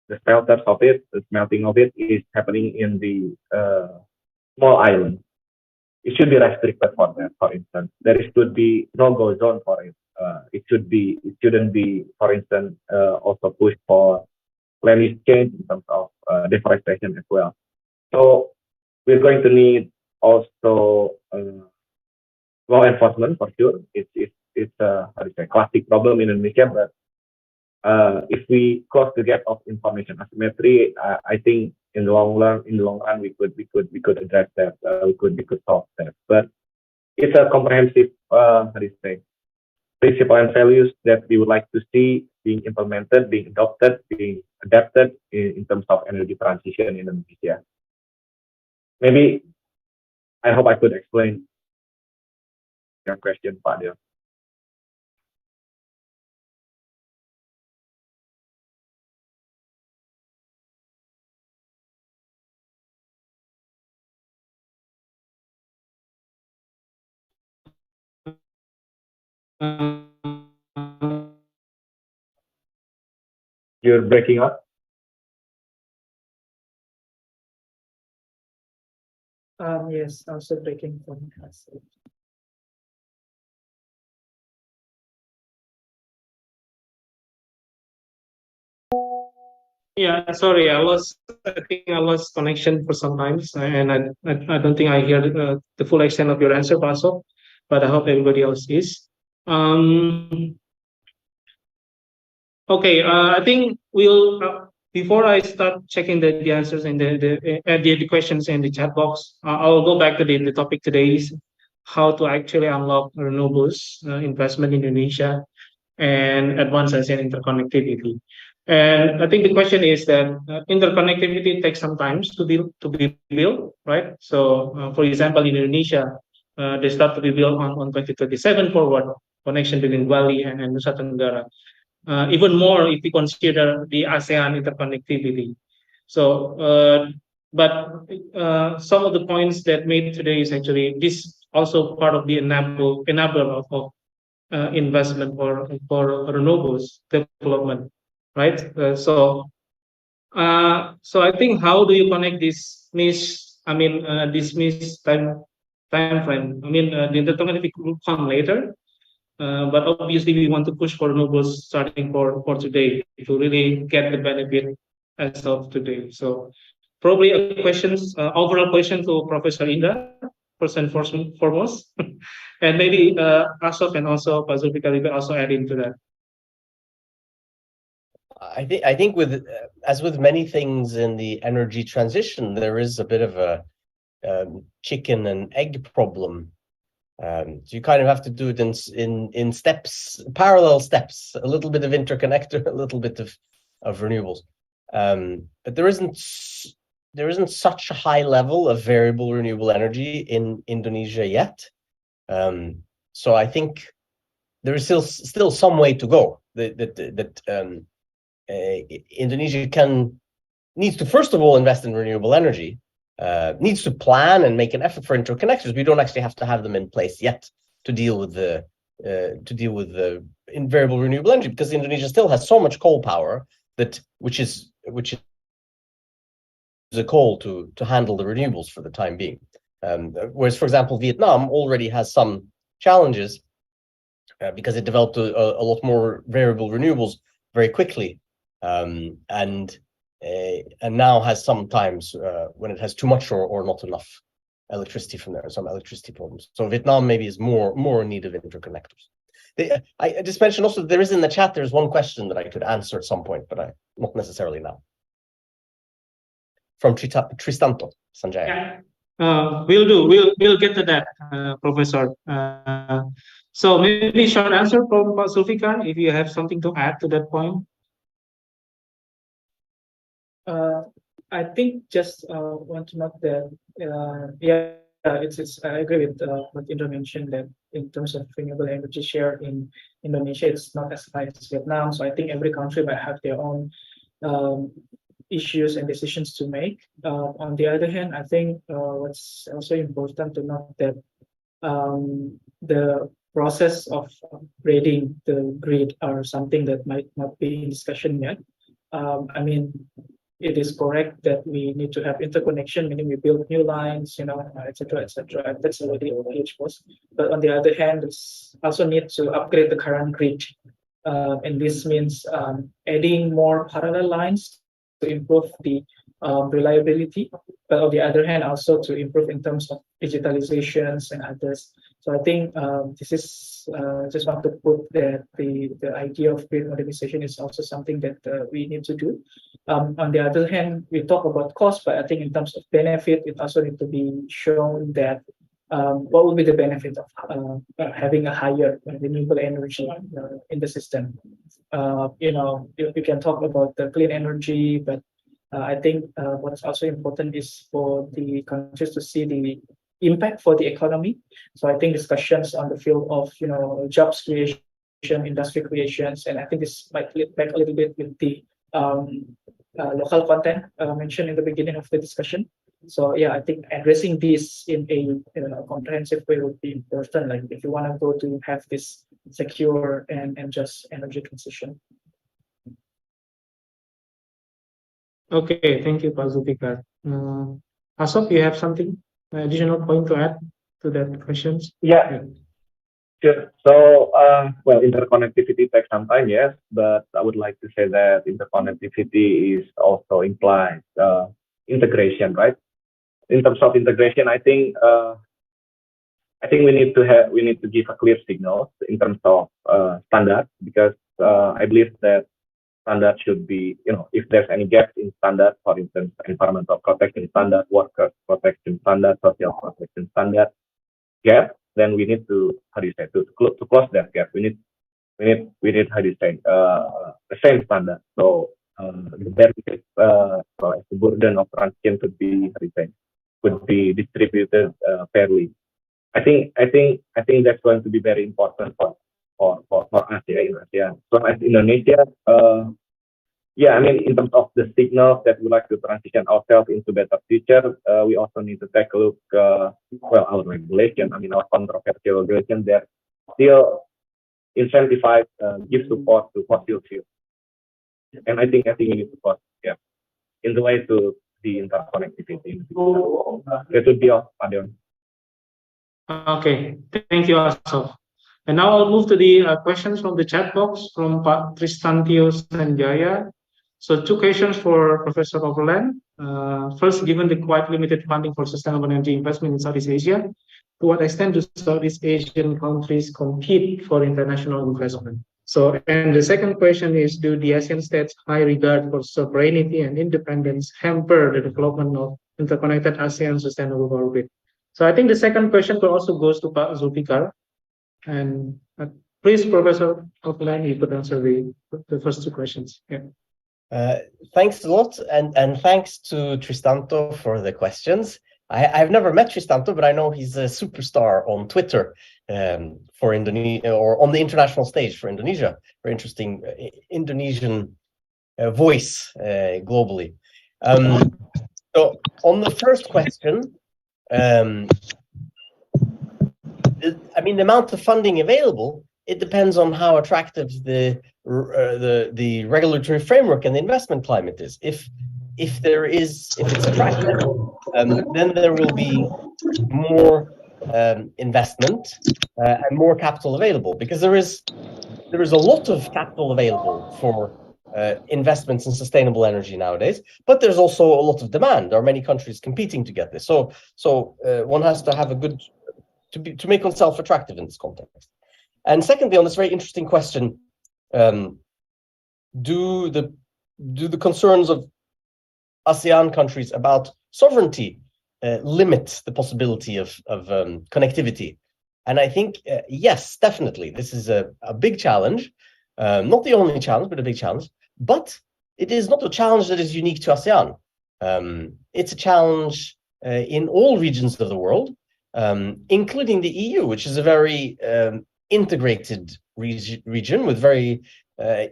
the smelters of it, the smelting of it is happening in the small islands. It should be restricted for that. For instance, there should be no-go zone for it. It shouldn't be, for instance, also pushed for land use change in terms of deforestation as well. So we're going to need also law enforcement for sure. It's a classic problem in Indonesia, but if we close the gap of information asymmetry, I think in the long run we could address that. We could solve that. But it's a comprehensive principle and values that we would like to see being implemented, being adopted, being adapted in terms of energy transition in Indonesia. Maybe I hope I could explain your question, Pak Dio. You're breaking up. Yes, also breaking from us. Yeah, sorry, I think I lost connection for some times, and I don't think I hear the full extent of your answer, Paso, but I hope everybody else is. Okay, I think we'll before I start checking the answers and the questions in the chat box, I'll go back to the topic today is how to actually unlock renewables investment in Indonesia and advance ASEAN interconnectivity. And I think the question is that interconnectivity takes some time to be built, right? So, for example, in Indonesia, they start to be built on 2027 forward connection between Bali and Nusa Tenggara. Even more if we consider the ASEAN interconnectivity. So, but some of the points that made today is actually this also part of the enabler of investment for renewables development, right? So I think how do you connect this this time frame? I mean, the interconnectivity will come later. But obviously, we want to push for renewables starting for today to really get the benefit as of today. So, probably a overall question to Professor Indra. first and foremost, and maybe Asaf and also Pak Zulfikar will also add into that. I think with as with many things in the energy transition, there is a bit of a chicken and egg problem. So you kind of have to do it in steps, parallel steps, a little bit of interconnector, a little bit of renewables. But there isn't such a high level of variable renewable energy in Indonesia yet. So I think there is still some way to go. Indonesia needs to first of all invest in renewable energy, needs to plan and make an effort for interconnectors. We don't actually have to have them in place yet to deal with the variable renewable energy, because Indonesia still has so much coal power which is the coal to handle the renewables for the time being. Whereas, for example, Vietnam already has some challenges because it developed a lot more variable renewables very quickly, and now has sometimes when it has too much or not enough electricity from there, some electricity problems. So Vietnam maybe is more in need of interconnectors. I just mentioned also there is in the chat, there's one question that I could answer at some point, but not necessarily now. From Tristanto Sanjaya. Yeah, we'll get to that, Professor. So maybe short answer from Pak Zulfikar, if you have something to add to that point. I think just want to note that I agree with what Indra mentioned, that in terms of renewable energy share in Indonesia, it's not as high as Vietnam. So I think every country might have their own issues and decisions to make. On the other hand, I think what's also important to note that the process of upgrading the grid are something that might not be in discussion yet. I mean, it is correct that we need to have interconnection, meaning we build new lines, etc., etc. That's already a huge cost. But on the other hand, it's also need to upgrade the current grid, and this means adding more parallel lines to improve the reliability. But on the other hand, also to improve in terms of digitalizations and others. So I think this is just want to put that the idea of grid modernization is also something that we need to do. On the other hand, we talk about cost, but I think in terms of benefit, it also needs to be shown that what would be the benefit of having a higher renewable energy in the system. You can talk about the clean energy, but I think what's also important is for the countries to see the impact for the economy. So I think discussions on the field of jobs creation, industry creations, and I think this might lead back a little bit with the local content mentioned in the beginning of the discussion. So yeah, I think addressing this in a comprehensive way would be important. Like if you want to go to have this secure and just energy transition. Okay, thank you, Pak Zulfikar. Asaf, you have something additional point to add to that questions? Yeah. Sure. So, well, interconnectivity takes some time, yes, but I would like to say that interconnectivity is also implies integration, right? In terms of integration, I think we need to give a clear signal in terms of standard, because I believe that standard should be, if there's any gaps in standard, for instance, environmental protection standard, worker protection standard, social protection standard gap, then we need to, to close that gap. We need the same standard. So the benefit, the burden of transition could be distributed fairly. I think that's going to be very important for us here in ASEAN. So as Indonesia, I mean, in terms of the signals that we like to transition ourselves into better future, we also need to take a look, our regulation, our controversial regulation that still incentivize, give support to fossil fuels. And I think we need to support, in the way to the interconnectivity. That would be all, Adion. Okay, thank you, Asaf. And now I'll move to the questions from the chat box from Pak Tristantio Sanjaya. So 2 questions for Professor Overland. First, given the quite limited funding for sustainable energy investment in Southeast Asia, to what extent do Southeast Asian countries compete for international investment? So, and the second question is, do the ASEAN states' high regard for sovereignty and independence hamper the development of interconnected ASEAN sustainable power grid? So I think the second question also goes to Pak Zulfikar. And please, Professor Offline, you could answer the first two questions. Yeah. Thanks a lot, and thanks to Tristanto for the questions. I've never met Tristanto, but I know he's a superstar on Twitter for Indonesia, or on the international stage for Indonesia. Very interesting Indonesian voice globally. So on the first question, I mean, the amount of funding available, it depends on how attractive the regulatory framework and the investment climate is. If it's attractive, then there will be more investment and more capital available, because there is a lot of capital available for investments in sustainable energy nowadays, but there's also a lot of demand. There are many countries competing to get this. So one has to have a good to make oneself attractive in this context. And secondly, on this very interesting question, do the concerns of ASEAN countries about sovereignty limit the possibility of connectivity? And I think yes, definitely. This is a big challenge, not the only challenge, but a big challenge. But it is not a challenge that is unique to ASEAN. It's a challenge in all regions of the world, including the EU, which is a very integrated region with very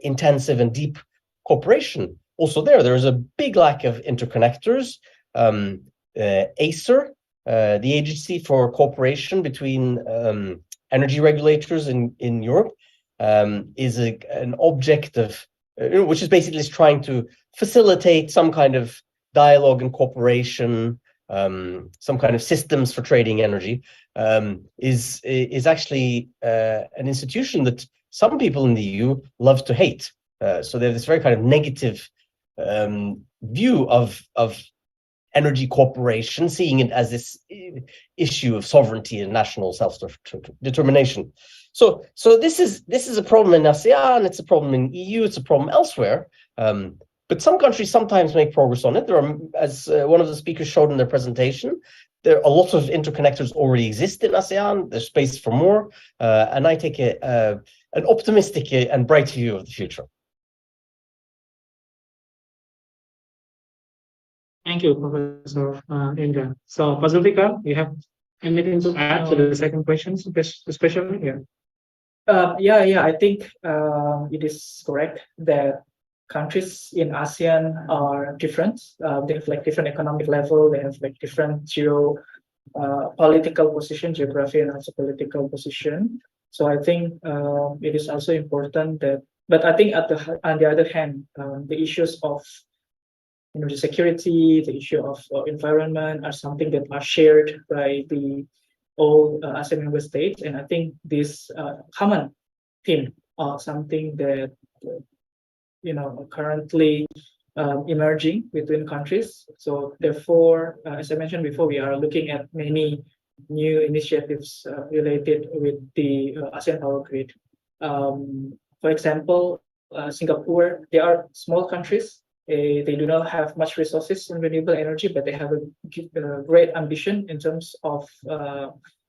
intensive and deep cooperation. Also there is a big lack of interconnectors. ACER, the Agency for Cooperation between Energy Regulators in Europe, is an object of, which is basically trying to facilitate some kind of dialogue and cooperation, some kind of systems for trading energy, is actually an institution that some people in the EU love to hate. So they have this very kind of negative view of energy cooperation, seeing it as this issue of sovereignty and national self-determination. So this is a problem in ASEAN, it's a problem in EU, it's a problem elsewhere. But some countries sometimes make progress on it. There are, as one of the speakers showed in their presentation, there are a lot of interconnectors already exist in ASEAN. There's space for more, and I take an optimistic and bright view of the future. Thank you, Professor Indra. So, Pak Zulfikar, you have anything to add to the second question, especially? Yeah. I think it is correct that countries in ASEAN are different. They have like different economic level. They have like different political position, geography, and also political position. So I think it is also important that. But I think on the other hand, the issues of energy security, the issue of environment are something that are shared by all ASEAN member states, and I think this common theme are something that currently emerging between countries. So therefore, as I mentioned before, we are looking at many new initiatives related with the ASEAN power grid. For example, Singapore, they are small countries. They do not have much resources in renewable energy, but they have a great ambition in terms of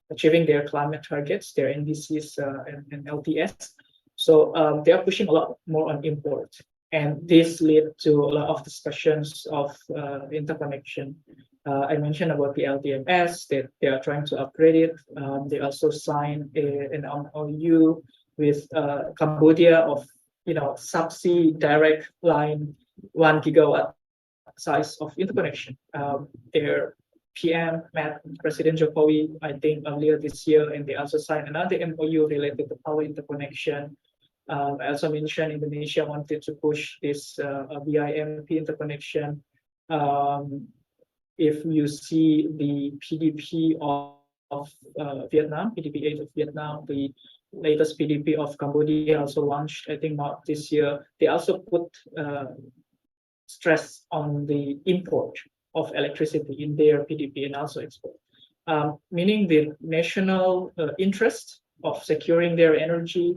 achieving their climate targets, their NDCs and LTS. So they are pushing a lot more on import. And this led to a lot of discussions of interconnection. I mentioned about the LTMS, that they are trying to upgrade it. They also signed an MOU with Cambodia of subsea direct line 1 gigawatt size of interconnection. Their PM met President Jokowi, I think, earlier this year, and they also signed another MOU related to power interconnection. I also mentioned Indonesia wanted to push this BIMP interconnection. If you see the PDP of Vietnam, PDP 8 of Vietnam, the latest PDP of Cambodia also launched, I think, March this year. They also put stress on the import of electricity in their PDP and also export. meaning the national interest of securing their energy,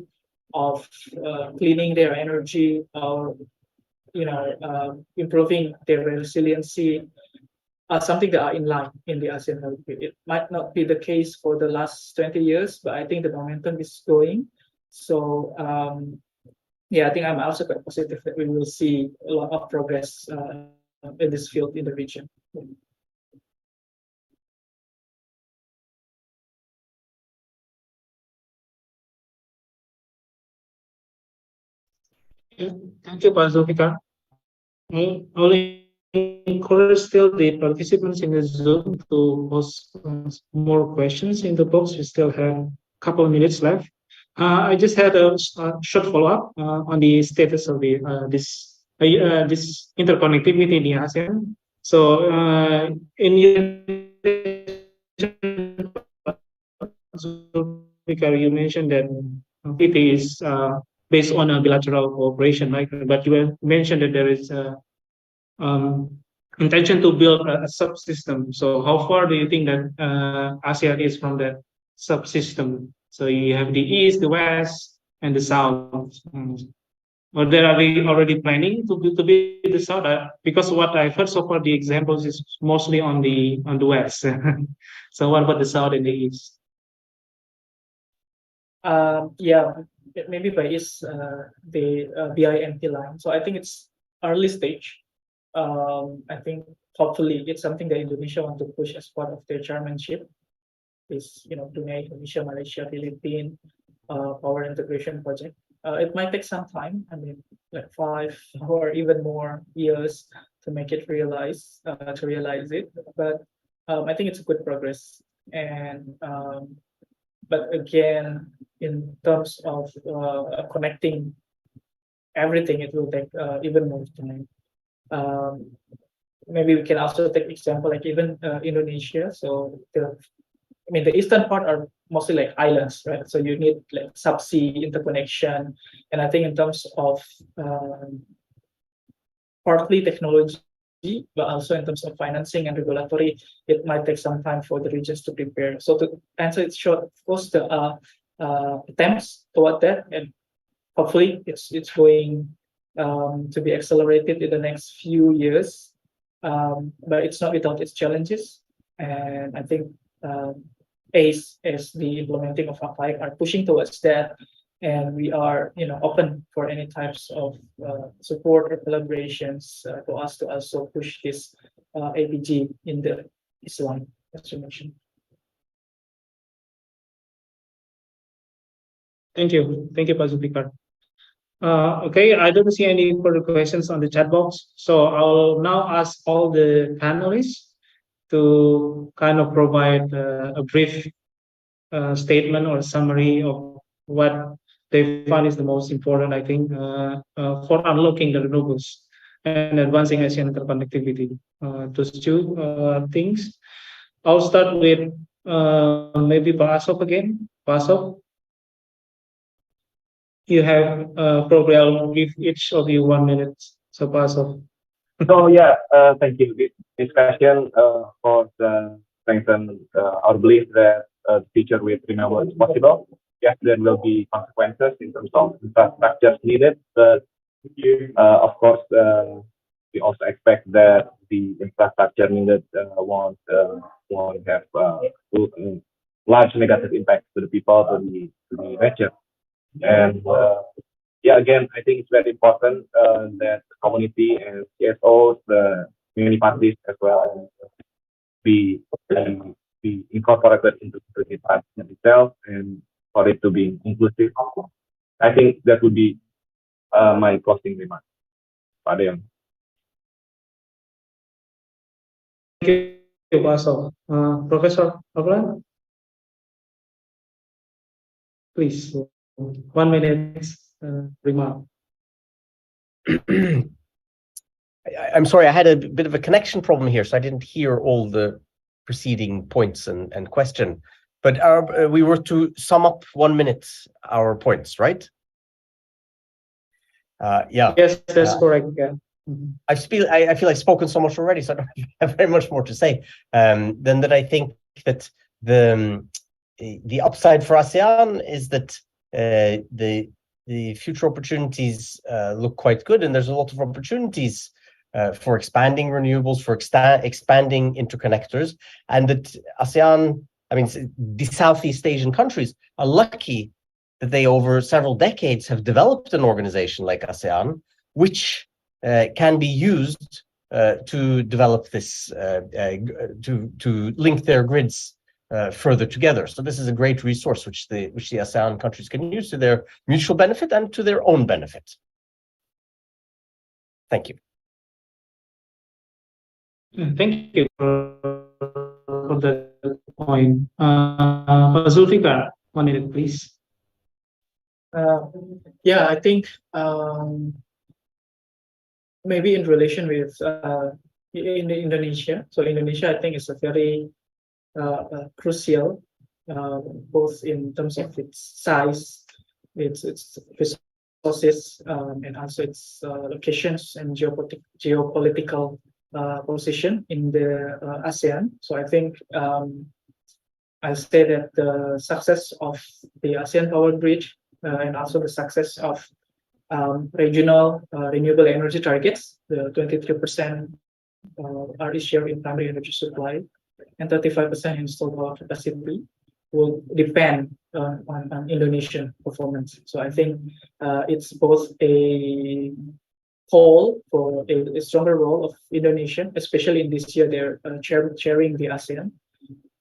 of cleaning their energy, or improving their resiliency, are something that are in line in the ASEAN development. It might not be the case for the last 20 years, but I think the momentum is going. So yeah, I think I'm also quite positive that we will see a lot of progress in this field in the region. Thank you, Pak Zulfikar. I will encourage still the participants in the Zoom to post more questions in the box. We still have a couple of minutes left. I just had a short follow-up on the status of the this interconnectivity in the ASEAN. So in you mentioned that it is based on a bilateral cooperation, right? But you mentioned that there is intention to build a subsystem. So how far do you think that ASEAN is from that subsystem? So you have the East, the West, and the South. Or they are already planning to be the South? Because what I've heard so far, the examples is mostly on the West. So what about the South and the East? Yeah, maybe by East, the BIMP line. So I think it's early stage. I think hopefully it's something that Indonesia want to push as part of their chairmanship. Is Brunei, Indonesia, Malaysia, Philippines power integration project. It might take some time. I mean, like 5 or even more years to make it realize it. But I think it's good progress. And but again, in terms of connecting everything, it will take even more time. Maybe we can also take example like even Indonesia. So the eastern part are mostly like islands, right? So you need like subsea interconnection, and I think in terms of partly technology, but also in terms of financing and regulatory, it might take some time for the regions to prepare. So to answer it short, of course, there are attempts toward that, and hopefully it's going to be accelerated in the next few years. But it's not without its challenges, and I think ACE as the implementing of APAIC are pushing towards that, and we are open for any types of support or collaborations for us to also push this APG in the Islam, as you mentioned. Thank you, Pak Zulfikar. Okay, I don't see any further questions on the chat box, so I'll now ask all the panelists to kind of provide a brief statement or summary of what they find is the most important, I think, for unlocking the renewables and advancing ASEAN interconnectivity. Those two things. I'll start with maybe Pak Asop again. Pak Asop, you have probably I'll give each of you 1 minute. So Pak Asop. So yeah, thank you. This question for strengthen our belief that the future with renewable is possible. Yes, there will be consequences in terms of infrastructure needed, but of course, we also expect that the infrastructure needed won't have large negative impact to the people, to the nature. And yeah, again, I think it's very important that the community and CSOs, the community parties as well, be incorporated into the transition itself, and for it to be inclusive. I think that would be my closing remarks. Pak Deon. Thank you, Pak Asop. Professor Ablan, please, 1 minute remark. I'm sorry, I had a bit of a connection problem here, so I didn't hear all the preceding points and question. But we were to sum up 1 minute our points, right? Yeah. Yes, that's correct. Yeah. I feel I've spoken so much already, so I don't have very much more to say. Than that I think that the upside for ASEAN is that the future opportunities look quite good, and there's a lot of opportunities for expanding renewables, for expanding interconnectors, and that ASEAN, I mean, the Southeast Asian countries are lucky that they over several decades have developed an organization like ASEAN, which can be used to develop this, to link their grids further together. So this is a great resource which the ASEAN countries can use to their mutual benefit and to their own benefit. Thank you. Thank you for the point. Zulfikar, 1 minute, please. Yeah, I think maybe in relation with in Indonesia. So Indonesia, I think, is a very crucial, both in terms of its size, its resources, and also its locations and geopolitical position in the ASEAN. So I think I'll say that the success of the ASEAN power grid and also the success of regional renewable energy targets, the 23% RE share in primary energy supply and 35% installed power capacity, will depend on Indonesian performance. So I think it's both a call for a stronger role of Indonesia, especially in this year they're chairing the ASEAN,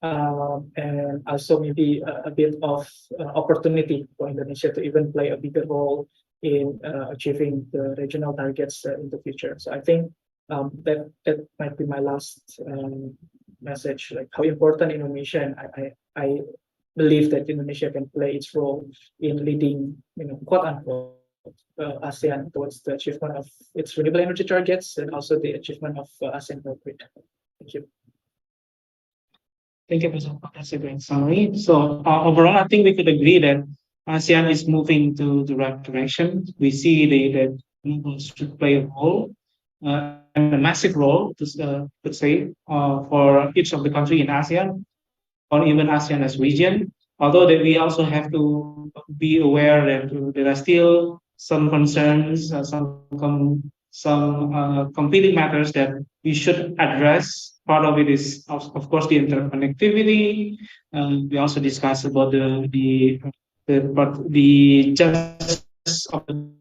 and also maybe a bit of opportunity for Indonesia to even play a bigger role in achieving the regional targets in the future. So I think that might be my last message, like how important Indonesia, and I believe that Indonesia can play its role in leading, quote unquote, ASEAN towards the achievement of its renewable energy targets and also the achievement of ASEAN power grid. Thank you. Thank you, Professor. That's a great summary. So overall, I think we could agree that ASEAN is moving to the right direction. We see that renewables should play a role, and a massive role, to say, for each of the country in ASEAN, or even ASEAN as region. Although that we also have to be aware that there are still some concerns, some competing matters that we should address. Part of it is, of course, the interconnectivity. We also discussed about the justice of the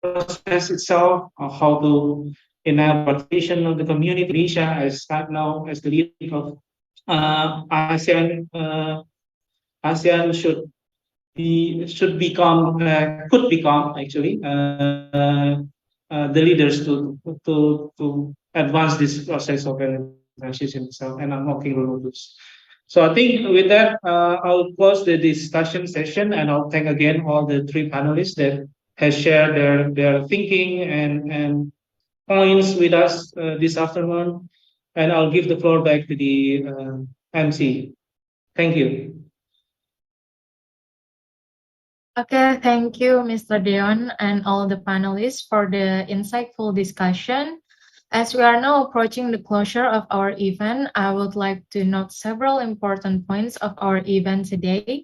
process itself, how to enable participation of the community. Indonesia, as right now, as the leader of ASEAN, ASEAN could become actually the leaders to advance this process of energy transition itself and unlocking renewables. So I think with that, I'll close the discussion session, and I'll thank again all the three panelists that has shared their thinking and points with us this afternoon. And I'll give the floor back to the MC. Thank you. Okay, thank you, Mr. Deon, and all the panelists for the insightful discussion. As we are now approaching the closure of our event, I would like to note several important points of our event today.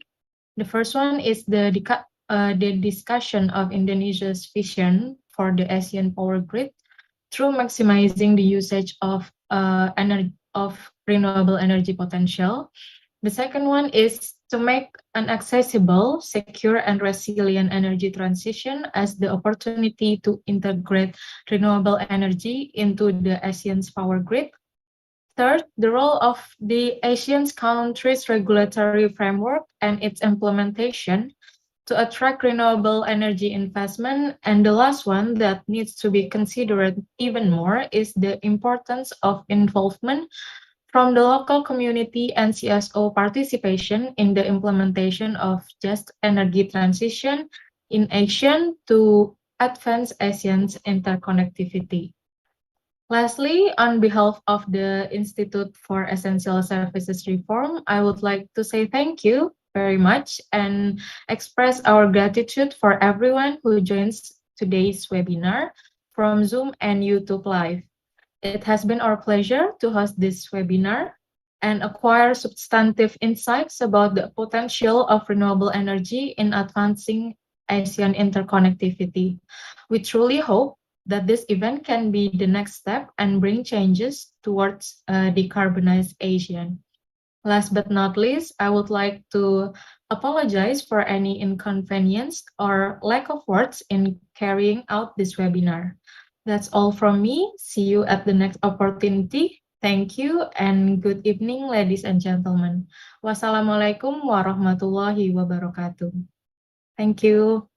The first one is the discussion of Indonesia's vision for the ASEAN power grid through maximizing the usage of renewable energy potential. The second one is to make an accessible, secure, and resilient energy transition as the opportunity to integrate renewable energy into the ASEAN's power grid. Third, the role of the ASEAN countries' regulatory framework and its implementation to attract renewable energy investment. And the last one that needs to be considered even more is the importance of involvement from the local community and CSO participation in the implementation of just energy transition in ASEAN to advance ASEAN's interconnectivity. Lastly, on behalf of the Institute for Essential Services Reform, I would like to say thank you very much and express our gratitude for everyone who joins today's webinar from Zoom and YouTube Live. It has been our pleasure to host this webinar and acquire substantive insights about the potential of renewable energy in advancing ASEAN interconnectivity. We truly hope that this event can be the next step and bring changes towards decarbonized ASEAN. Last but not least, I would like to apologize for any inconvenience or lack of words in carrying out this webinar. That's all from me. See you at the next opportunity. Thank you and good evening, ladies and gentlemen. Wassalamualaikum warahmatullahi wabarakatuh. Thank you.